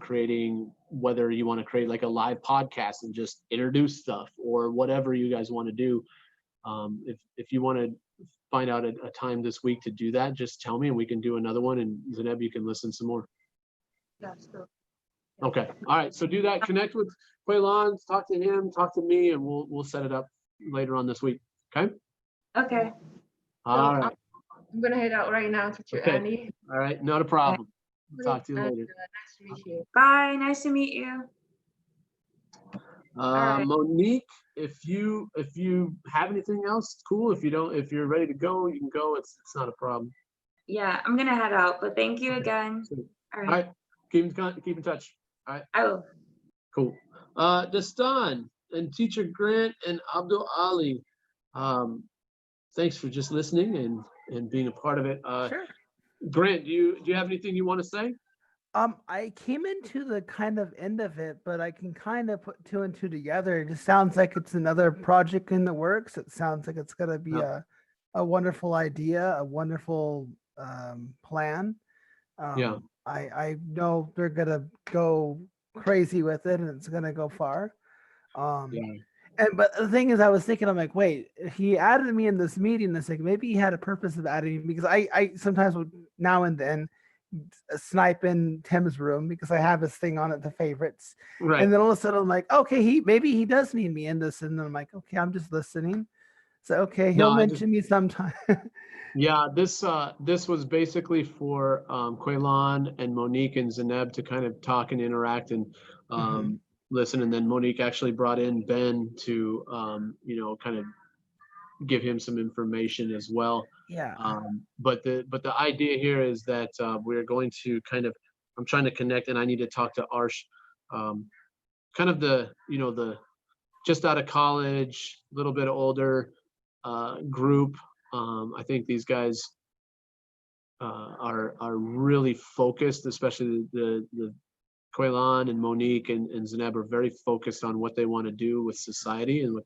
creating, whether you want to create like a live podcast and just introduce stuff, or whatever you guys want to do. If you want to find out a time this week to do that, just tell me and we can do another one, and Zeneb, you can listen some more. That's true. Okay. All right. So do that. Connect with Quaylan, talk to him, talk to me, and we'll set it up later on this week. Okay. Okay. All right. I'm gonna head out right now to Okay. Andy. All right. Not a problem. Talk to you later. Nice to meet you. Bye. Nice to meet you. right. Monique, if you have anything else, cool. If you don't, if you're ready to go, you can go. It's not a problem. Yeah, I'm gonna head out, but thank you again. All right. Keep in touch. All right. I will. Cool. Dastan and Teacher Grant and Abdul Ali, thanks for just listening and being a part of it. Sure. Grant, do you have anything you want to say? I came into the kind of end of it, but I can kind of put two and two together. It just sounds like it's another project in the works. It sounds like it's gonna be Yeah. a wonderful idea, a wonderful plan. Yeah. I know they're gonna go crazy with it, and it's gonna go far. Um, Yeah. and but the thing is, I was thinking, I'm like, wait, he added me in this meeting. It's like maybe he had a purpose of adding me because I sometimes would now and then snipe in Tim's room because I have his thing on it, the favorites. Right. And then all of a sudden I'm like, okay, maybe he does need me in this. And then I'm like, okay, I'm just listening. So okay, No, he'll mention me sometime. yeah, this was basically for Quaylon and Monique and Zeneb to kind of talk and interact and Mhm. listen. And then Monique actually brought in Ben to kind of give him some information as well. Yeah. But the idea here is that we're going to kind of, I'm trying to connect, and I need to talk to Arsh, um, kind of the just out of college, a little bit older group. I think these guys are really focused, especially the Quaylon and Monique and Zeneb are very focused on what they want to do with society and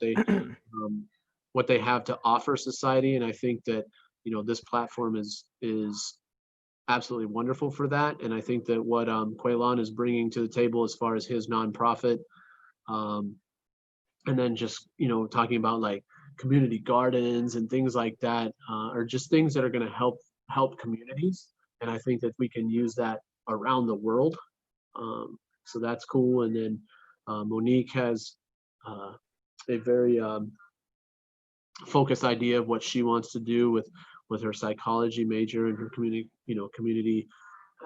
um, what they have to offer society. And I think that this platform is absolutely wonderful for that. And I think that what Quaylon is bringing to the table as far as his nonprofit, um, and then just talking about like community gardens and things like that, are just things that are going to help communities. And I think that we can use that around the world. So that's cool. And then Monique has a very focused idea of what she wants to do with her psychology major and her community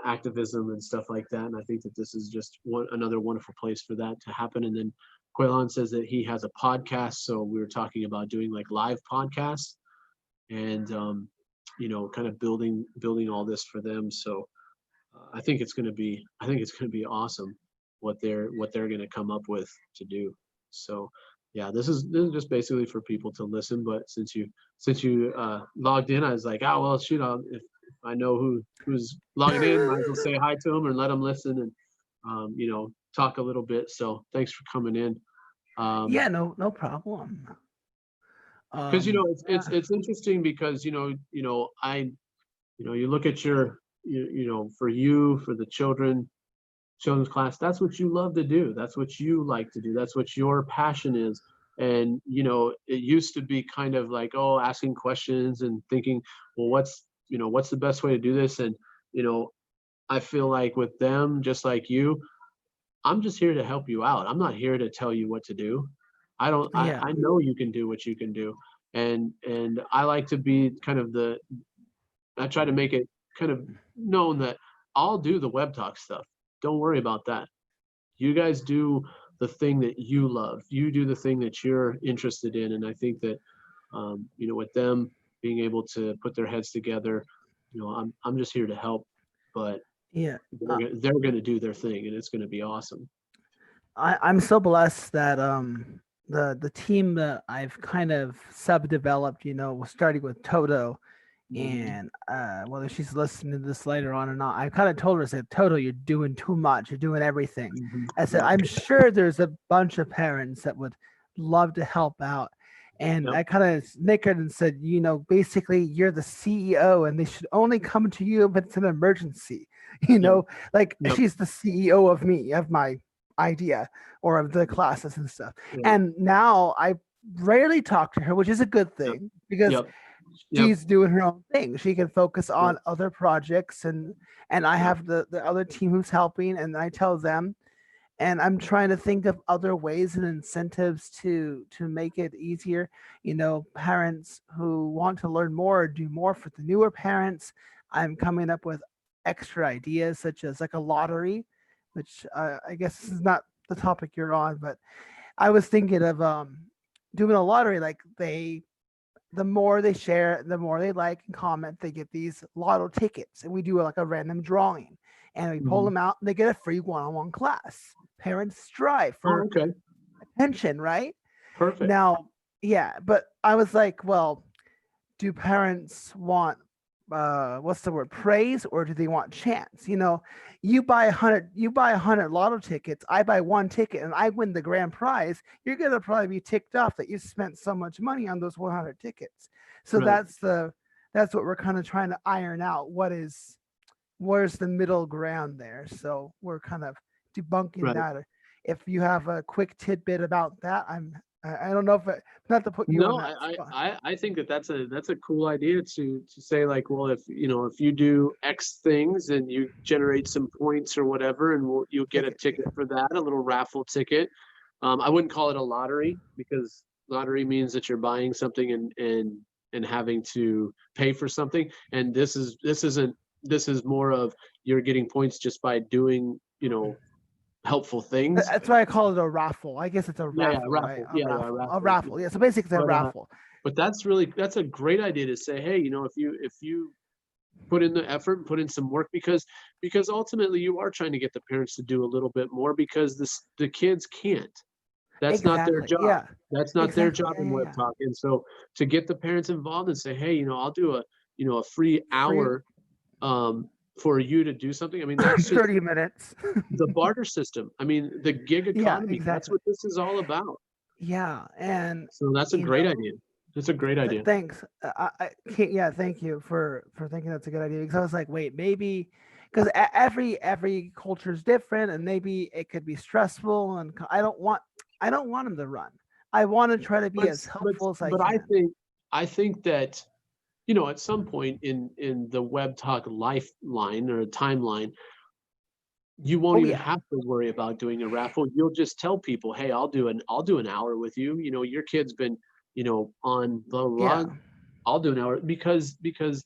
activism and stuff like that. And I think that this is just another wonderful place for that to happen. And then Quaylon says that he has a podcast, so we were talking about doing like live podcasts and kind of building all this for them. So I think it's going to be awesome what they're going to come up with to do. So yeah, this is just basically for people to listen. But since you logged in, I was like, oh well, shoot, if I know who's logging in, might as well say hi to them and let them listen and talk a little bit. So thanks for coming in. Yeah, no problem. Because Yeah. it's interesting because you look at your for you, for the children's class, that's what you love to do, that's what you like to do, that's what your passion is. And it used to be kind of like, oh, asking questions and thinking, well, what's the best way to do this. And I feel like with them, just like you, I'm just here to help you out. I'm not here to tell you what to do. Yeah. I know you can do what you can do. And I like to be kind of I try to make it kind of known that I'll do the web talk stuff. Don't worry about that. You guys do the thing that you love. You do the thing that you're interested in. And I think that with them being able to put their heads together, I'm just here to help. But Yeah. they're gonna do their thing, and it's gonna be awesome. I'm so blessed that the team that I've kind of subdeveloped, was starting with Toto, and whether she's listening to this later on or not, I kind of told her, I said, Toto, you're doing too much, you're doing everything. I said, Yep. I'm sure there's a bunch of parents that would love to help out. And Yep. I kind of snickered and said, basically you're the CEO and they should only come to you if it's an emergency. Like Yep. she's the CEO of me, of my idea or of the classes and stuff. Yep. And now I rarely talk to her, which is a good thing because Yep. she's doing her own thing. She can focus on other projects and I have the other team who's helping and I tell them, and I'm trying to think of other ways and incentives to make it easier. Parents who want to learn more or do more for the newer parents, I'm coming up with extra ideas such as like a lottery, which I guess this is not the topic you're on, but I was thinking of doing a lottery. Like the more they share, the more they like and comment, they get these lotto tickets, and we do like a random drawing, and we pull them out, and they get a free one-on-one class. Parents strive for Okay. attention, right? Perfect. Now, yeah, but I was like, well, do parents want what's the word, praise, or do they want chance? You buy 100 lotto tickets, I buy one ticket and I win the grand prize, you're going to probably be ticked off that you spent so much money on those 100 tickets. So Right. that's what we're kind of trying to iron out. Where's the middle ground there? So we're kind of debunking Right. that. If you have a quick tidbit about that, I don't know if not to put you on No, that spot. I think that that's a cool idea to say, like, well, if you do X things and you generate some points or whatever, and you'll get a ticket for that, a little raffle ticket. I wouldn't call it a lottery, because lottery means that you're buying something and having to pay for something. And this is more of, you're getting points just by doing, helpful things. That's why I call it a raffle. I guess it's a Yeah, raffle, right? raffle. A Yeah, raffle. raffle. A raffle. Yeah. So basically, it's a But raffle. but that's a great idea to say, hey, if you put in the effort and put in some work, because ultimately you are trying to get the parents to do a little bit more, because the kids can't. That's not their Exactly. job. Yeah. That's not their Exactly. job in Yeah. Web Yeah. Talk. And so to get the parents involved and say, hey, I'll do a free Free hour for you to do something. I mean, that's just 30 minutes. the barter system. I mean, the gig Yeah. economy. That's Exactly. what this is all about. Yeah. And So that's a you great know, idea. That's a great idea. thanks. I can't, yeah. Thank you for thinking that's a good idea, because I was like, wait, maybe because every culture is different, and maybe it could be stressful, and I don't want them to run. I want to try to be But as helpful as I but can. I think that at some point in the Web Talk lifeline or timeline, you won't Oh even yeah. have to worry about doing a raffle. You'll just tell people, hey, I'll do an hour with you. Your kid's been on blah blah Yeah. blah. I'll do an hour, because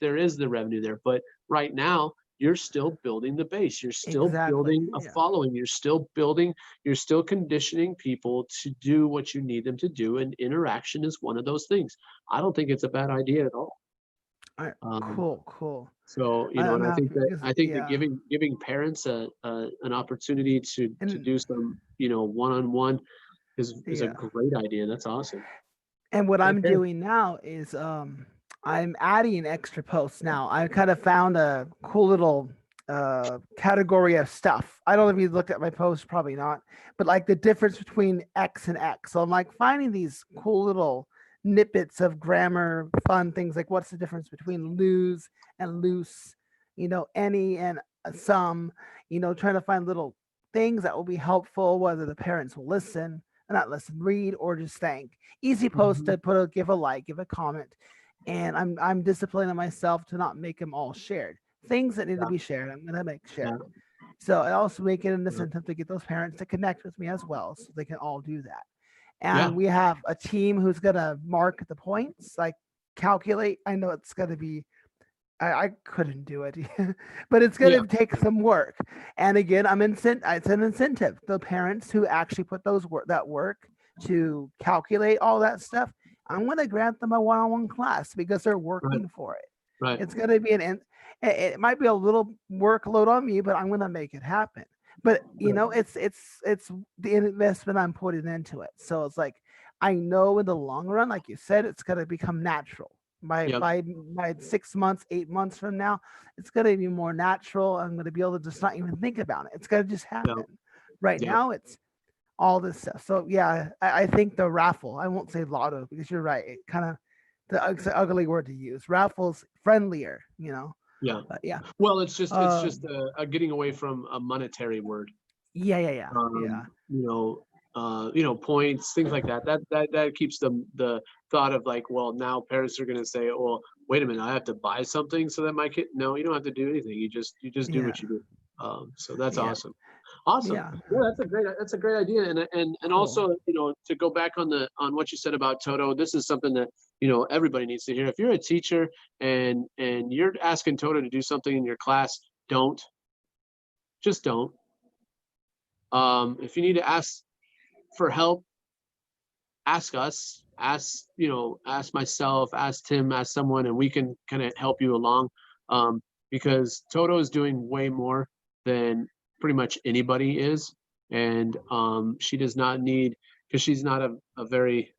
there is the revenue there. But right now, you're still building the base. You're still Exactly. building a Yeah. following. You're still conditioning people to do what you need them to do. And interaction is one of those things. I don't think it's a bad idea at all. All right. Um, Cool. so, I'm and happy because I think that yeah. giving parents an opportunity to And do some, one-on-one is a yeah. great idea. That's awesome. And what Hey, I'm parents. doing now is I'm adding extra posts now. I kind of found a cool little category of stuff. I don't know if you looked at my post, probably not, but like the difference between X and X. So I'm like finding these cool little snippets of grammar, fun things like what's the difference between lose and loose, any and some, trying to find little things that will be helpful, whether the parents will listen, not listen, read, or just think. Easy post to put give a like, give a comment, and I'm disciplining myself to not make them all shared. Things that need to Yeah, be shared, I'm gonna make yeah, shared. So I also make it an yeah, incentive to get those parents to connect with me as well, so they can all do that. yeah, And we have a team who's gonna mark the points, like calculate. I know it's gonna be I couldn't do it, but it's yeah, going to take some work. And again, it's an incentive. The parents who actually put that work to calculate all that stuff, I'm going to grant them a one-on-one class because they're right, working for it. right, It's going to be it might be a little workload on me, but I'm going to make it happen. But right. it's the investment I'm putting into it. So it's like I know in the long run, like you said, it's going to become natural Yep, by 6 months, 8 months from now, it's gonna be more natural. I'm gonna be able to just not even think about it. It's gonna just yeah, happen. Right yeah, now, it's all this stuff. So yeah, I think the raffle. I won't say lotto because you're right. It kind of it's an ugly word to use. Raffles friendlier, yeah. But yeah, Well, it's just um, a getting away from a monetary word. yeah. Points, things like that. That keeps the thought of, like, well, now parents are going to say, well, wait a minute, I have to buy something so that my kid. No, you don't have to do anything. You just do Yeah, what you do. So that's yeah, awesome. Awesome. yeah. Yeah, that's a great idea. And Cool. also, to go back on what you said about Toto, this is something that everybody needs to hear. If you're a teacher and you're asking Toto to do something in your class, just don't. If you need to ask for help, ask us, ask myself, ask Tim, ask someone, and we can kind of help you along. Because Toto is doing way more than pretty much anybody is. And she does not need, because she's not a very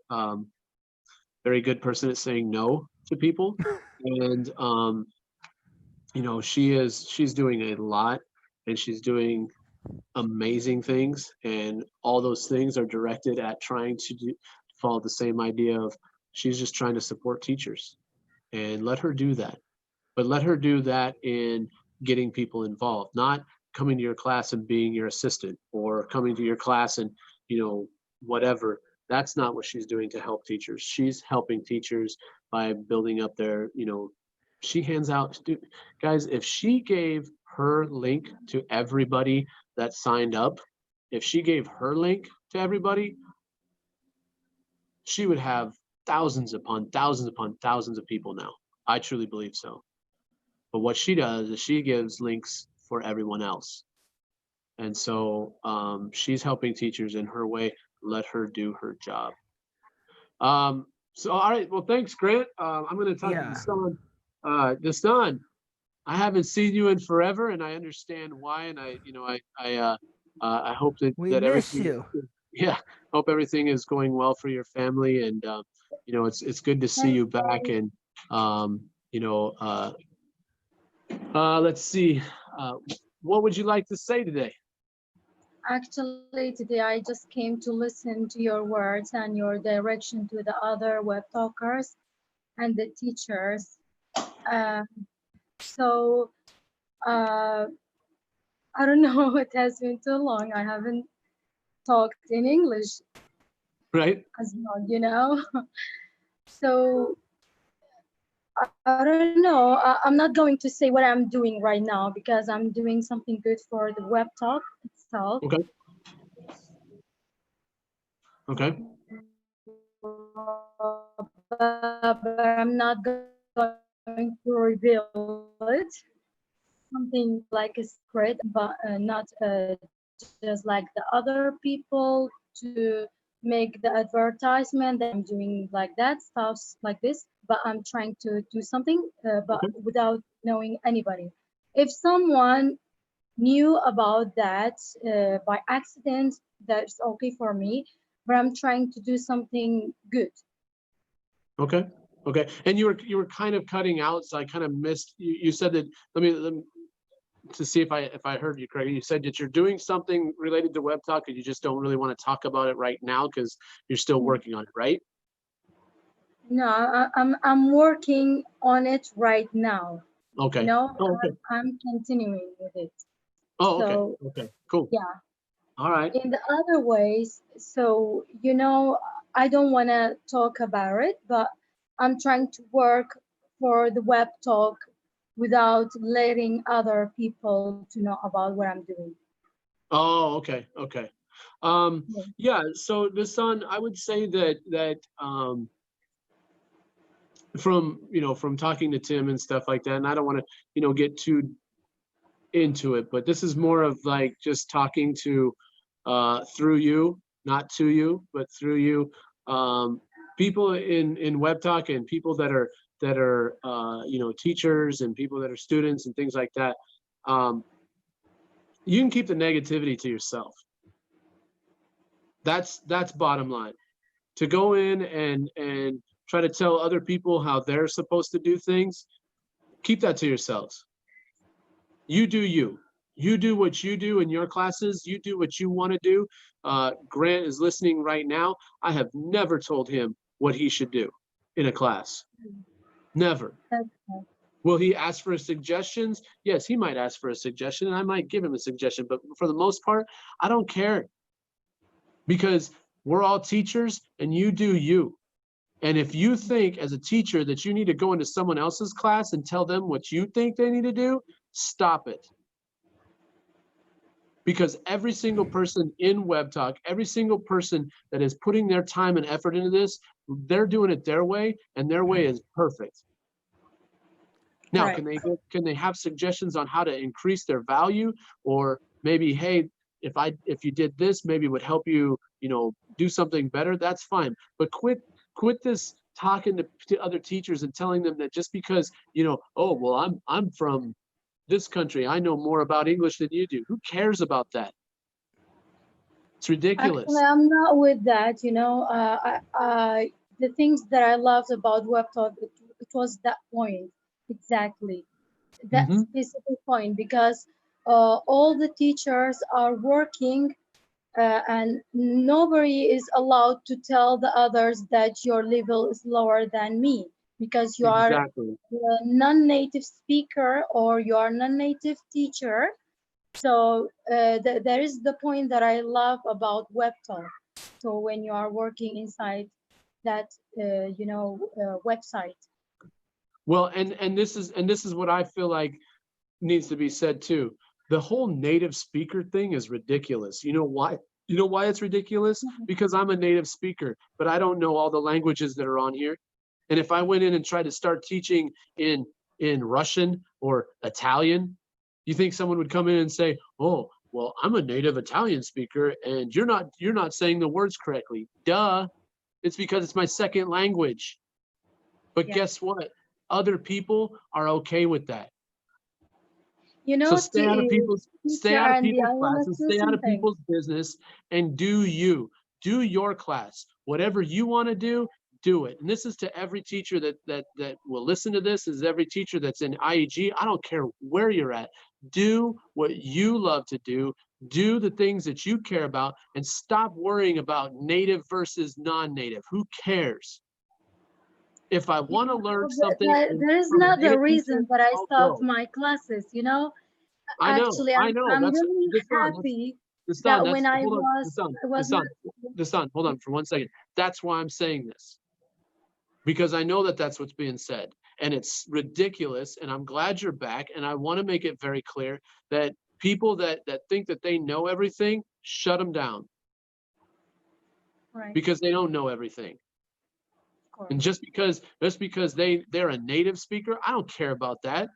good person at saying no to people. And you know, she's doing a lot, and she's doing amazing things, and all those things are directed at trying to follow the same idea of she's just trying to support teachers, and let her do that. But let her do that in getting people involved, not coming to your class and being your assistant, or coming to your class and, you know, whatever. That's not what she's doing to help teachers. She's helping teachers by building up their, you know, she hands out, guys, if she gave her link to everybody that signed up, if she gave her link to everybody, she would have thousands upon thousands upon thousands of people now. I truly believe so. But what she does is she gives links for everyone else. And so she's helping teachers in her way. Let her do her job. So, all right. Well, thanks, Grant. I'm going to talk to Dastan. Dastan, I haven't seen you in forever, and I understand why. And I, you know, I hope that We that miss everything, you. yeah, hope everything is going well for your family. And you know, it's good to see you back. And you know, let's see. What would you like to say today? Actually, today I just came to listen to your words and your direction to the other web talkers and the teachers. So I don't know, it has been too long. I haven't talked in English Right. as well, you know. So I don't know. I'm not going to say what I'm doing right now because I'm doing something good for the web talk itself. Okay. Okay. But I'm not going to reveal it. Something like a secret, but not just like the other people to make the advertisement that I'm doing like that stuff like this. But I'm trying to do something, but without knowing anybody. If someone knew about that by accident, that's okay for me. But I'm trying to do something good. Okay. Okay. And you were kind of cutting out, so I kind of missed. You said that. Let me to see if I heard you correctly. You said that you're doing something related to Webtalk, and you just don't really want to talk about it right now because you're still working on it, right? No, I'm working on it right now. Okay. You know, Oh, okay. I'm continuing with it. Oh, okay. So Okay. Cool. yeah. All right. In the other ways, so you know, I don't want to talk about it, but I'm trying to work for the web talk without letting other people to know about what I'm doing. Oh, okay. Okay. Yeah. So the son, I would say that from, you know, from talking to Tim and stuff like that, and I don't want to, you know, get too into it, but this is more of like just talking to through you, not to you, but through you, people in web talk, and people that are you know, teachers, and people that are students and things like that. You can keep the negativity to yourself. That's bottom line. To go in and try to tell other people how they're supposed to do things, keep that to yourselves. You do you. You do what you do in your classes. You do what you want to do. Grant is listening right now. I have never told him what he should do in a class. Never. Okay. Will he ask for suggestions? Yes, he might ask for a suggestion, and I might give him a suggestion. But for the most part, I don't care, because we're all teachers, and you do you. And if you think as a teacher that you need to go into someone else's class and tell them what you think they need to do, stop it. Because every single person in WebTalk, every single person that is putting their time and effort into this, they're doing it their way, and their way is perfect. Now, Right. can they have suggestions on how to increase their value, or maybe, hey, if you did this, maybe it would help you, you know, do something better? That's fine. But quit this talking to other teachers and telling them that just because, you know, oh, well, I'm from this country, I know more about English than you do. Who cares about that? It's ridiculous. Actually, I'm not with that. You know, the things that I loved about Webtalk, it was that point exactly. that Mhm. specific point, because all the teachers are working, and nobody is allowed to tell the others that your level is lower than me because you are Exactly. a non-native speaker or you are non-native teacher. So there is the point that I love about Webtalk. So when you are working inside that website. Well, and this is what I feel like needs to be said too. The whole native speaker thing is ridiculous. You know why? You know why it's ridiculous? Because I'm a native speaker, but I don't know all the languages that are on here. And if I went in and tried to start teaching in Russian or Italian, you think someone would come in and say, "Oh, well, I'm a native Italian speaker and you're not saying the words correctly." Duh. It's because it's my second language. But Yeah. guess what? Other people are okay with that. You So know, stay teacher out of Andy, people's I want to classes, say stay out of something. people's business, and do your class. Whatever you want to do it. And this is to every teacher that will listen to this, is every teacher that's in IEG. I don't care where you're at. Do what you love to do. Do the things that you care about, and stop worrying about native versus non-native. Who cares? If I want to learn something There is from a not the native teacher, reason that I I'll stopped go. my classes, you know. I know, Actually, I know. I'm That's really Dastan. happy Dastan. that when That's hold on, Dastan. I was Dastan. not. Dastan. Hold on for 1 second. That's why I'm saying this, because I know that that's what's being said, and it's ridiculous. And I'm glad you're back. And I want to make it very clear that people that think that they know everything, shut them down, Right, because they don't know everything. of And course. just because they're a native speaker, I don't care about that.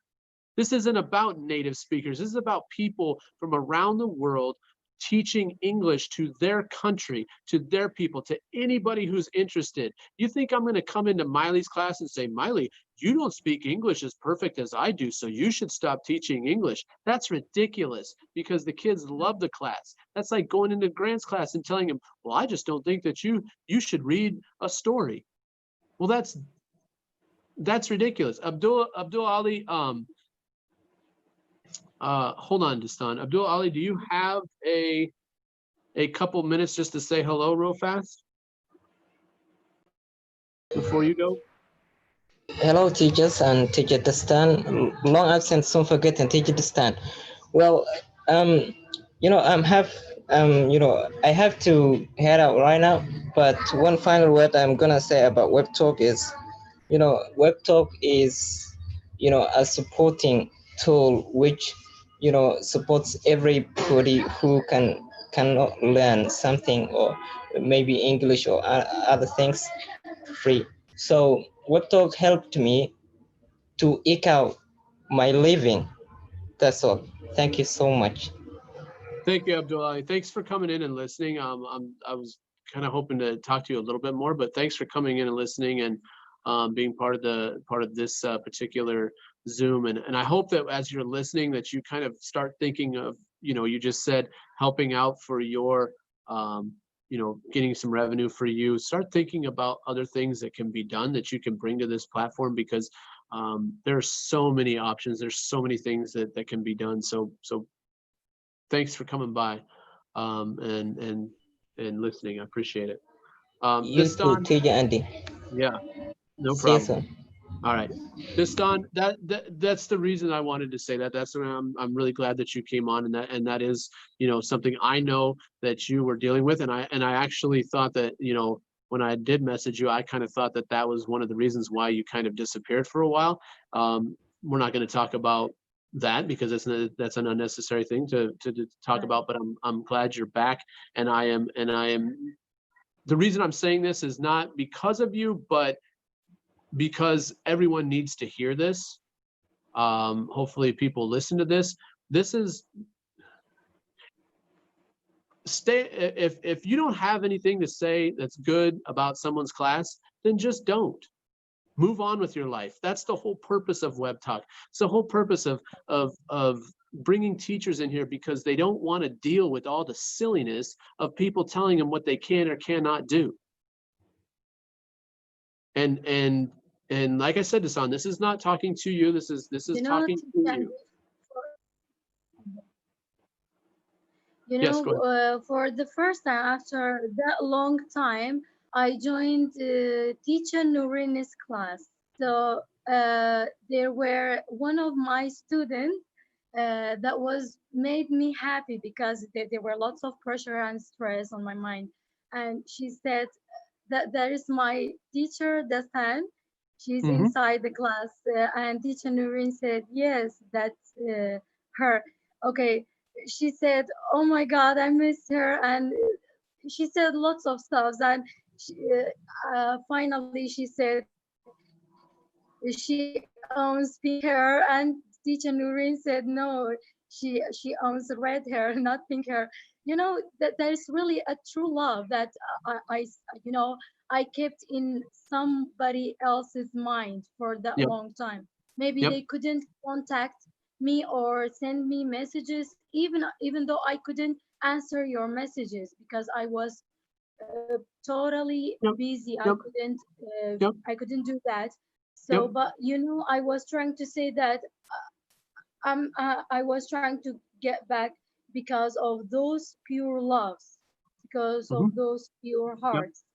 This isn't about native speakers. This is about people from around the world teaching English to their country, to their people, to anybody who's interested. You think I'm going to come into Miley's class and say, Miley, you don't speak English as perfect as I do, so you should stop teaching English? That's ridiculous, because the kids love the class. That's like going into Grant's class and telling him, well, I just don't think that you should read a story. Well, that's ridiculous. Abdul Ali, hold on, Dastan. Abdul Ali, do you have a couple minutes just to say hello real fast before you go? Hello, teachers and teacher Dastan. Long absence, soon forgotten, teacher Dastan. Well, um, I have to head out right now. But one final word I'm gonna say about Web Talk is, Web Talk is, a supporting tool which, supports everybody who cannot learn something or maybe English or other things free. So Webtalk helped me to eke out my living. That's all. Thank you so much. Thank you, Abdul Ali. Thanks for coming in and listening. I was kind of hoping to talk to you a little bit more, but thanks for coming in and listening, and being part of this particular Zoom. And I hope that as you're listening, that you kind of start thinking of, you just said helping out for your, getting some revenue for you. Start thinking about other things that can be done that you can bring to this platform, because there's so many options. There's so many things that can be done. So thanks for coming by, and listening. I appreciate it. You This too, Don, teacher Andy. yeah, no See you problem. soon. All right, this Don, that's the reason I wanted to say that. That's what I'm really glad that you came on, and that is, something I know that you were dealing with, and I actually thought that, when I did message you, I kind of thought that was one of the reasons why you kind of disappeared for a while. We're not going to talk about that, because that's an unnecessary thing to talk about. But I'm glad you're back, and I am. The reason I'm saying this is not because of you, but because everyone needs to hear this. Hopefully people listen to this. This is if you don't have anything to say that's good about someone's class, then just don't. Move on with your life. That's the whole purpose of Webtalk. It's the whole purpose of bringing teachers in here, because they don't want to deal with all the silliness of people telling them what they can or cannot do. And And like I said, Dasan, this is not talking to you. This is You know, talking to you. Yes, go ahead. for the first time after that long time, I joined teacher Noreen's class. So there were one of my students that was made me happy because there were lots of pressure and stress on my mind. And she said that there is my teacher, Dasan. She's Mhm. inside the class. And teacher Noreen said, yes, that's her. Okay, she said, "Oh my God, I miss her," and she said lots of stuff. And she, finally, she said she owns pink hair, and teacher Noreen said no, she owns red hair, not pink hair. That there's really a true love that I you know I kept in somebody else's mind for that Yep. long time. Maybe Yep. they couldn't contact me or send me messages, even though I couldn't answer your messages because I was totally Yep. busy. Yep. Yep. I couldn't do that. Yep. So, but I was trying to say that I was trying to get back because of those pure loves, because Mhm. of those pure Yep. hearts.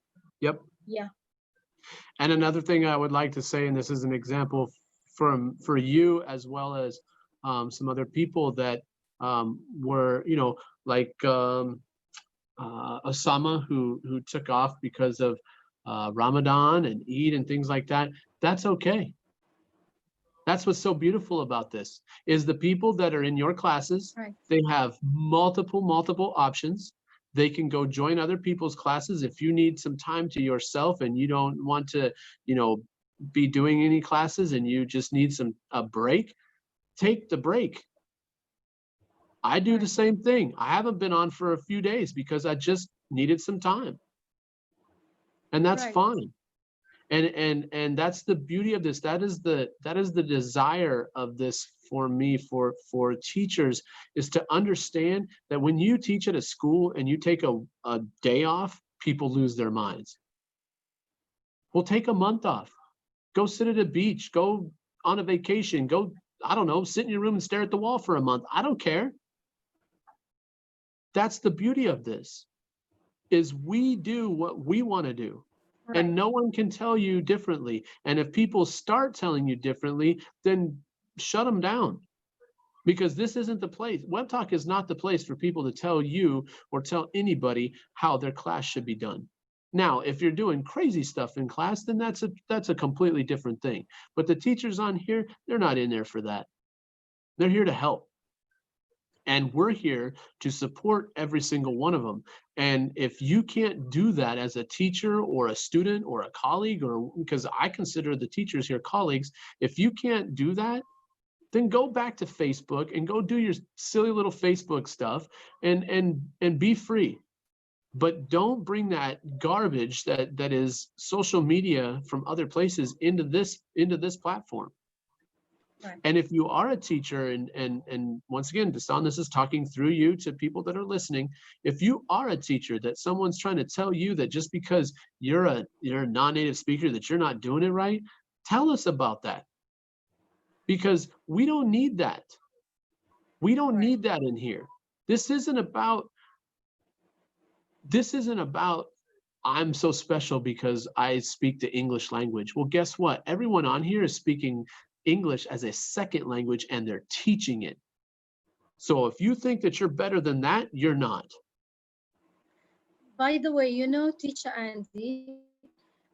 Yep. Yeah. And another thing I would like to say, and this is an example for you as well as some other people that were, like Osama, who took off because of Ramadan and Eid and things like that. That's okay. That's what's so beautiful about this is the people that are in your classes, Right. they have multiple options. They can go join other people's classes if you need some time to yourself and you don't want to, be doing any classes and you just need a break. Take the break. I do the Right. same thing. I haven't been on for a few days because I just needed some time. And that's Right. fine. And that's the beauty of this. That is the desire of this for me, for teachers, is to understand that when you teach at a school and you take a day off, people lose their minds. Well, take a month off. Go sit at a beach, go on a vacation, go, I don't know, sit in your room and stare at the wall for a month. I don't care. That's the beauty of this, is we do what we want to do. Right. And no one can tell you differently. And if people start telling you differently, then shut them down. Because this isn't the place. Webtalk is not the place for people to tell you or tell anybody how their class should be done. Now, if you're doing crazy stuff in class, then that's a completely different thing. But the teachers on here, they're not in there for that. They're here to help. And we're here to support every single one of them. And if you can't do that as a teacher or a student or a colleague, or because I consider the teachers here colleagues, if you can't do that, then go back to Facebook and go do your silly little Facebook stuff and be free. But don't bring that garbage that is social media from other places into this platform. Right. And if you are a teacher, and once again, Dasan, this is talking through you to people that are listening. If you are a teacher that someone's trying to tell you that just because you're a non-native speaker that you're not doing it right, tell us about that. Because we don't need that. We don't Right. need that in here. This isn't about I'm so special because I speak the English language. Well, guess what? Everyone on here is speaking English as a second language and they're teaching it. So if you think that you're better than that, you're not. By the way, Teacher Andy,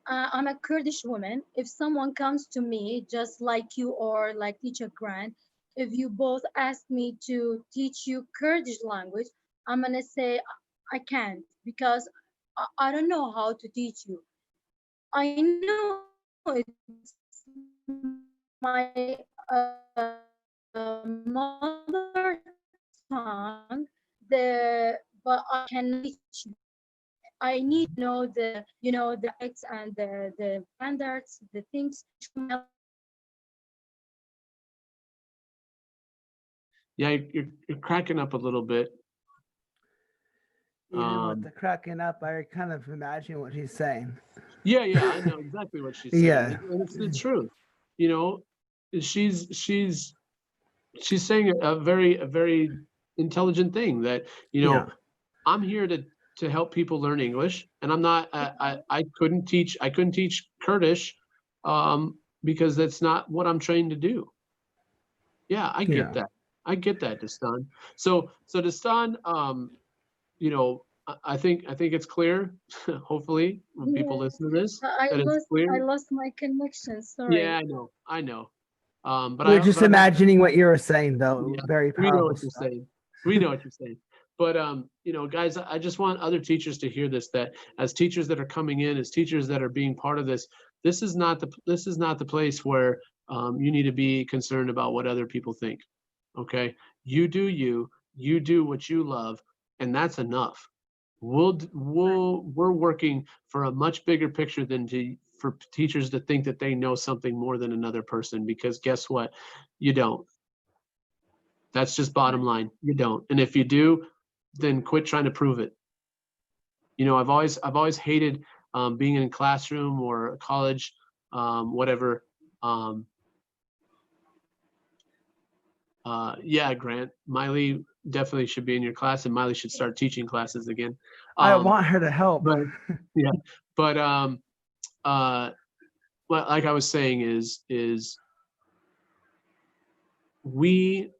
I'm a Kurdish woman. If someone comes to me, just like you or like Teacher Grant, if you both ask me to teach you Kurdish language, I'm gonna say I can't because I don't know how to teach you. I know it's my mother tongue, but I cannot teach you. I need to know the rights and the standards, the things. Yeah, you're cracking up a little bit. Even with the cracking up, I kind of imagine what she's saying. Yeah, I know exactly what she's saying. Yeah. And it's the truth. You know, she's saying a very intelligent thing that, you know, I'm here to help people learn English, and I'm not I couldn't teach Kurdish because that's not what I'm trained to do. Yeah, I get that. I get that, Dastan. So Dastan, you know, I think it's clear, hopefully, when people listen to this, that it's clear. I lost my connection. Sorry. Yeah, I know. But We're just imagining what you were saying, though. Yeah, Very we know powerful what you're stuff. saying. We know what you're saying. But you know, guys, I just want other teachers to hear this, that as teachers that are coming in, as teachers that are being part of this, this is not the place where you need to be concerned about what other people think. Okay? You do you do what you love, and that's enough. We're working for a much bigger picture than for teachers to think that they know something more than another person, because guess what? You don't. That's just bottom line. You don't. And if you do, then quit trying to prove it. You know, I've always hated being in a classroom or a college, whatever. Yeah, Grant, Miley definitely should be in your class, and Miley should start teaching classes again. I want her to help. But yeah, but well, like I was saying, is we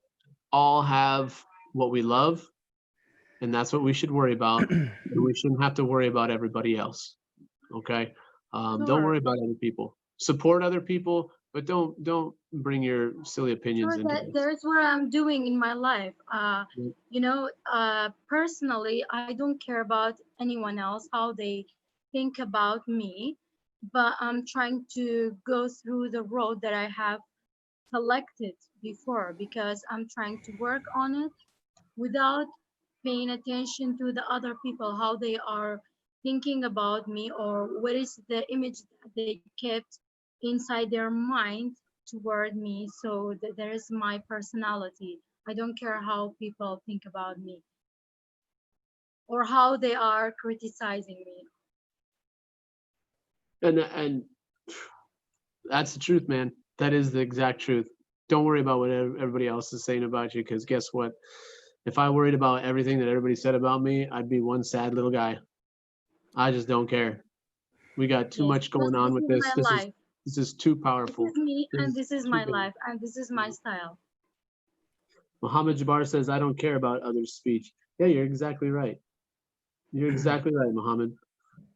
all have what we love, and that's what we should worry about. We shouldn't have to worry about everybody else. Okay? Don't worry about other people. Support other people, but don't bring your silly opinions into this. There's what I'm doing in my life. You know, personally, I don't care about anyone else, how they think about me, but I'm trying to go through the road that I have selected before, because I'm trying to work on it without paying attention to the other people, how they are thinking about me, or what is the image that they kept inside their mind toward me. So there is my personality. I don't care how people think about me or how they are criticizing me. And that's the truth, man. That is the exact truth. Don't worry about what everybody else is saying about you, because guess what? If I worried about everything that everybody said about me, I'd be one sad little guy. I just don't care. We got too much going on with this. This is too powerful. This is me, and this is my life, and this is my style. Muhammad Jabbar says, I don't care about others' speech. Yeah, you're exactly right. You're exactly right, Muhammad.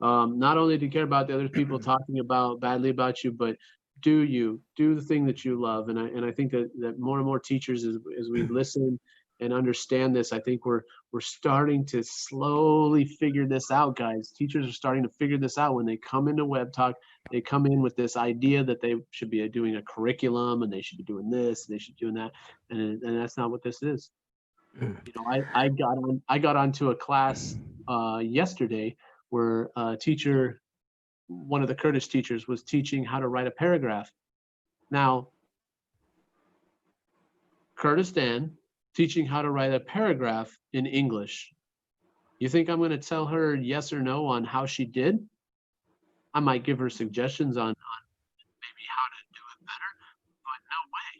Not only do you care about the other people talking about badly about you, but do the thing that you love. And I think that more and more teachers, as we listen and understand this, I think we're starting to slowly figure this out, guys. Teachers are starting to figure this out when they come into Webtalk. They come in with this idea that they should be doing a curriculum, and they should be doing this, and they should be doing that, and that's not what this is. You know, I got onto a class yesterday where a teacher, one of the Kurdish teachers, was teaching how to write a paragraph. Now, Kurdistan, teaching how to write a paragraph in English. You think I'm going to tell her yes or no on how she did? I might give her suggestions on maybe how to do it better, but no way.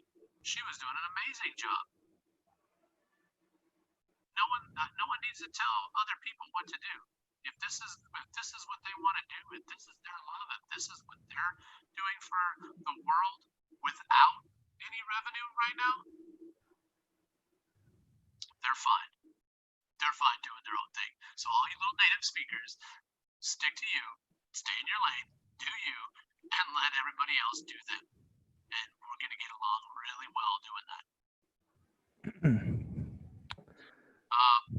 She was doing an amazing job. No one needs to tell other people what to do. If this is what they want to do, if this is their love, if this is what they're doing for the world without any revenue right now, they're fine. They're fine doing their own thing. So all you little native speakers, stick to you, stay in your lane, do you, and let everybody else do them. And we're going to get along really well doing that.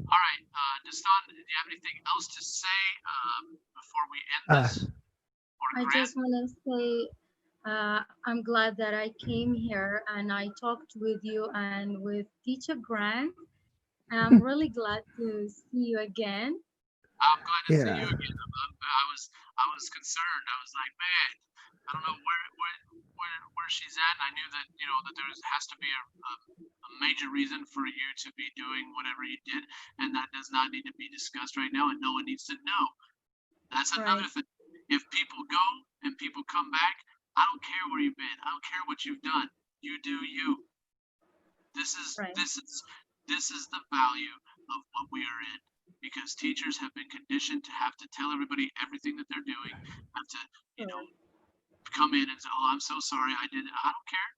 All right, Dastan, do you have anything else to say before we end this? I just want to say I'm glad that I came here and I talked with you and with Teacher Grant. I'm really glad to see you again. I'm glad to see you again. I was concerned. I was like, man, I don't know where she's at. And I knew that that there has to be a major reason for you to be doing whatever you did, and that does not need to be discussed right now, and no one needs to know. That's another Right. thing. If people go and people come back, I don't care where you've been. I don't care what you've done. You do you. This is Right. this is this is the value of what we are in, because teachers have been conditioned to have to tell everybody everything that they're doing, have to, Sure. come in and say, "Oh, I'm so sorry, I did it." I don't care.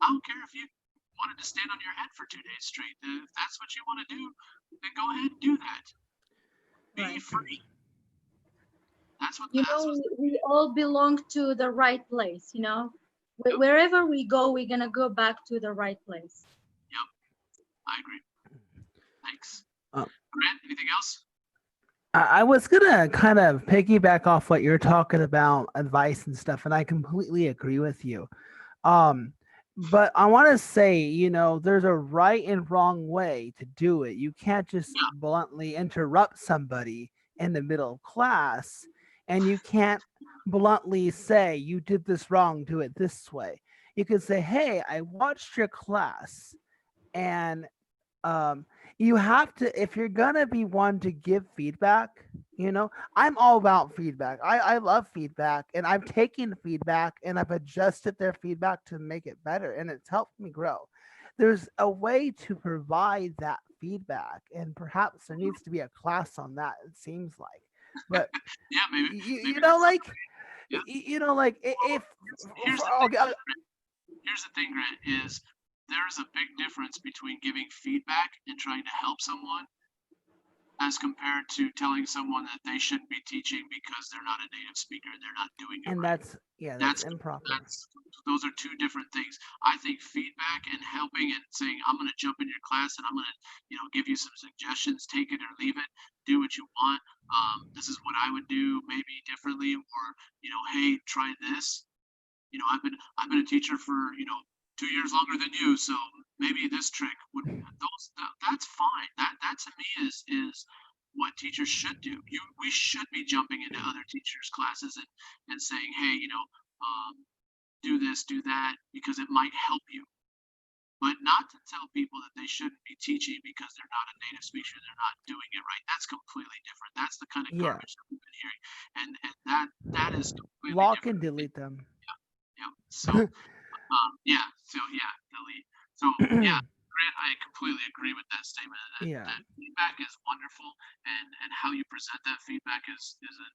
I don't care if you wanted to stand on your head for 2 days straight. If that's what you want to do, then go ahead and do that. Be Right. free. That's what You that's know, what. we all belong to the right place, you know. Yep. Wherever we go, we're gonna go back to the right place. Yep. I agree. Thanks. Um, Grant, anything else? I was gonna kind of piggyback off what you're talking about, advice and stuff, and I completely agree with you. Um, but I want to say, there's a right and wrong way to do it. You can't just Yeah. bluntly interrupt somebody in the middle of class, and you can't bluntly say, you did this wrong, do it this way. You can say, hey, I watched your class, and um you have to, if you're gonna be one to give feedback, I'm all about feedback. I love feedback, and I've taken feedback and I've adjusted their feedback to make it better, and it's helped me grow. There's a way to provide that feedback, and perhaps there needs to be a class on that, it seems like. But Yeah, maybe you know that's like yeah. like Well, if here's the okay, thing. Here's the thing, Grant, is there's a big difference between giving feedback and trying to help someone, as compared to telling someone that they shouldn't be teaching because they're not a native speaker and they're not doing it and right. that's improper. Those are two different things. I think feedback and helping and saying, I'm going to jump in your class and I'm going to, give you some suggestions, take it or leave it, do what you want. This is what I would do maybe differently, or, hey, try this. I've been a teacher for 2 years longer than you, so maybe this trick would that's fine. That to me is what teachers should do. We should be jumping into other teachers' classes and saying, hey, do this, do that, because it might help you. But not to tell people that they shouldn't be teaching because they're not a native speaker, they're not doing it right. That's completely different. That's the kind of Yeah, garbage that we've been hearing, and that is completely lock and different. delete them. Yeah. So delete. So yeah, Grant, I completely agree with that statement. Yeah. That feedback is wonderful, and how you present that feedback is a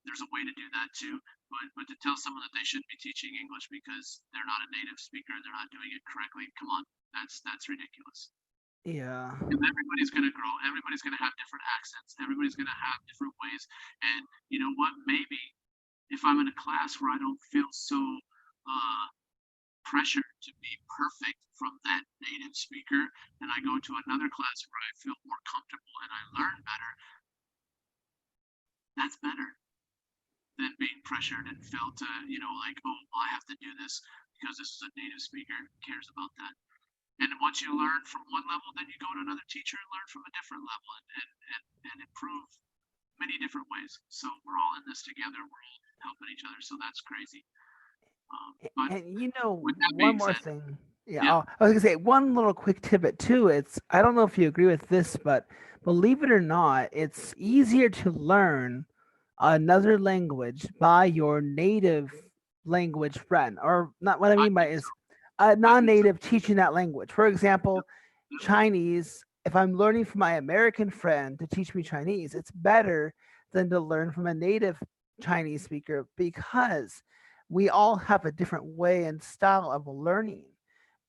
there's a way to do that too. But to tell someone that they shouldn't be teaching English because they're not a native speaker and they're not doing it correctly, come on, that's ridiculous. Yeah. And everybody's gonna grow. Everybody's gonna have different accents. Everybody's gonna have different ways. And you know what? Maybe if I'm in a class where I don't feel so pressured to be perfect from that native speaker, and I go to another class where I feel more comfortable and I learn better, that's better than being pressured and feel to, like, oh, I have to do this because this is a native speaker who cares about that. And once you learn from one level, then you go to another teacher and learn from a different level and improve many different ways. So we're all in this together. We're all helping each other. So that's crazy. But And with that one being more said, thing. Yeah, yeah, I was gonna say one little quick tidbit too. It's, I don't know if you agree with this, but believe it or not, it's easier to learn another language by your native language friend, or not. What I I mean by think so. is a I think so. non-native teaching that language. For example, Yep. Chinese. If I'm learning from my American friend to teach me Chinese, it's better than to learn from a native Chinese speaker, because we all have a different way and style of learning.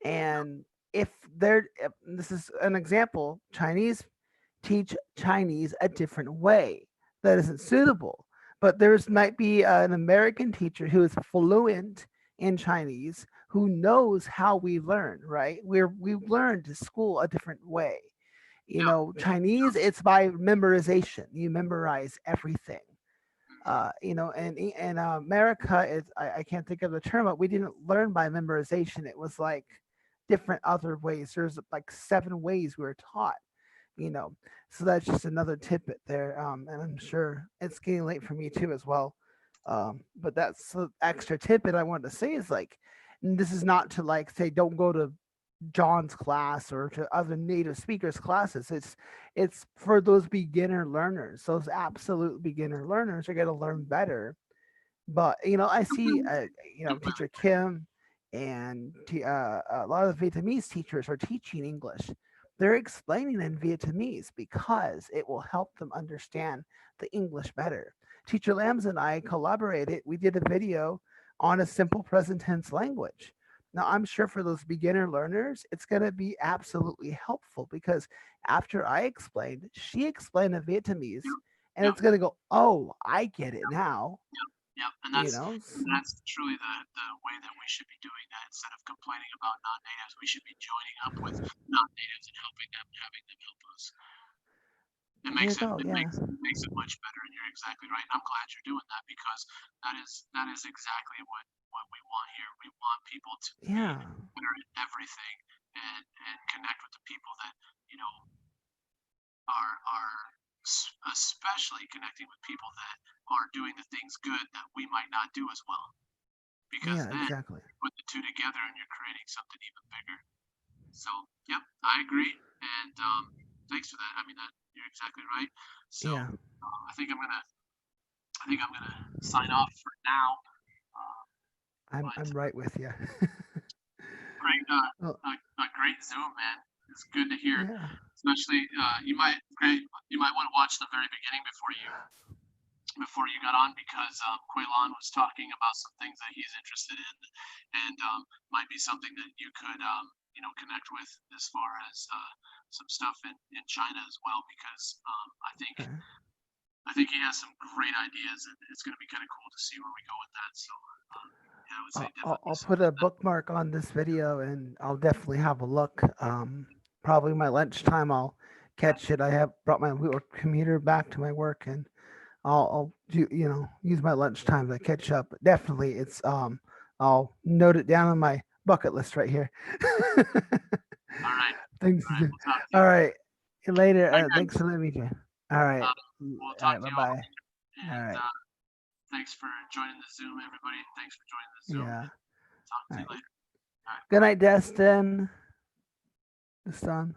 And if this is an example, Chinese teach Chinese a different way that isn't suitable. But there's might be an American teacher who is fluent in Chinese who knows how we learn, right? We learn to school a different way. Yeah. Chinese, it's by memorization. You memorize everything. And in America, I can't think of the term, but we didn't learn by memorization. It was like different other ways. There's like 7 ways we were taught. So that's just another tidbit there. And I'm sure it's getting late for me too as well. But that's the extra tidbit I wanted to say is like, this is not to like say don't go to John's class or to other native speakers classes. It's for those beginner learners. Those absolute beginner learners are going to learn better. But I see teacher Kim and a lot of the Vietnamese teachers are teaching English. They're explaining in Vietnamese because it will help them understand the English better. Teacher Lambs and I collaborated. We did a video on a simple present tense language. Now, I'm sure for those beginner learners, it's going to be absolutely helpful because after I explained, she explained in Vietnamese, and it's going to go, oh, I get it now. Yeah, and that's truly the way that we should be doing that. Instead of complaining about non-natives, we should be joining up with non-natives and having them help us. It makes it much better, and you're exactly right. And I'm glad you're doing that because that is exactly what we want here. We want people to be better at everything and connect with the people that are especially connecting with people that are doing the things good that we might not do as well. Because then put the two together and you're creating something even bigger. So yep, I agree. And thanks for that. I mean that you're exactly right. So I think I'm gonna sign off for now. I'm right with you. Great, a great Zoom, man. It's good to hear. Yeah. Especially you might want to watch the very beginning before you got on because Quaylan was talking about some things that he's interested in, and might be something that you could connect with as far as some stuff in China as well because I think he has some great ideas and it's going to be kind of cool to see where we go with that. So. Yeah, I would say I'll put a bookmark on this video and I'll definitely have a look. Probably my lunchtime I'll catch it. I have brought my commuter back to my work and I'll use my lunchtime to catch up. But definitely it's I'll note it down on my bucket list right here. All right. Things to do. All right. Later. Thanks for letting me do. All right. We'll talk to you bye-bye. All right. Thanks for joining the Zoom, everybody. Thanks for joining the Zoom. Yeah. Talk to you later. Good night, Destin. Destin.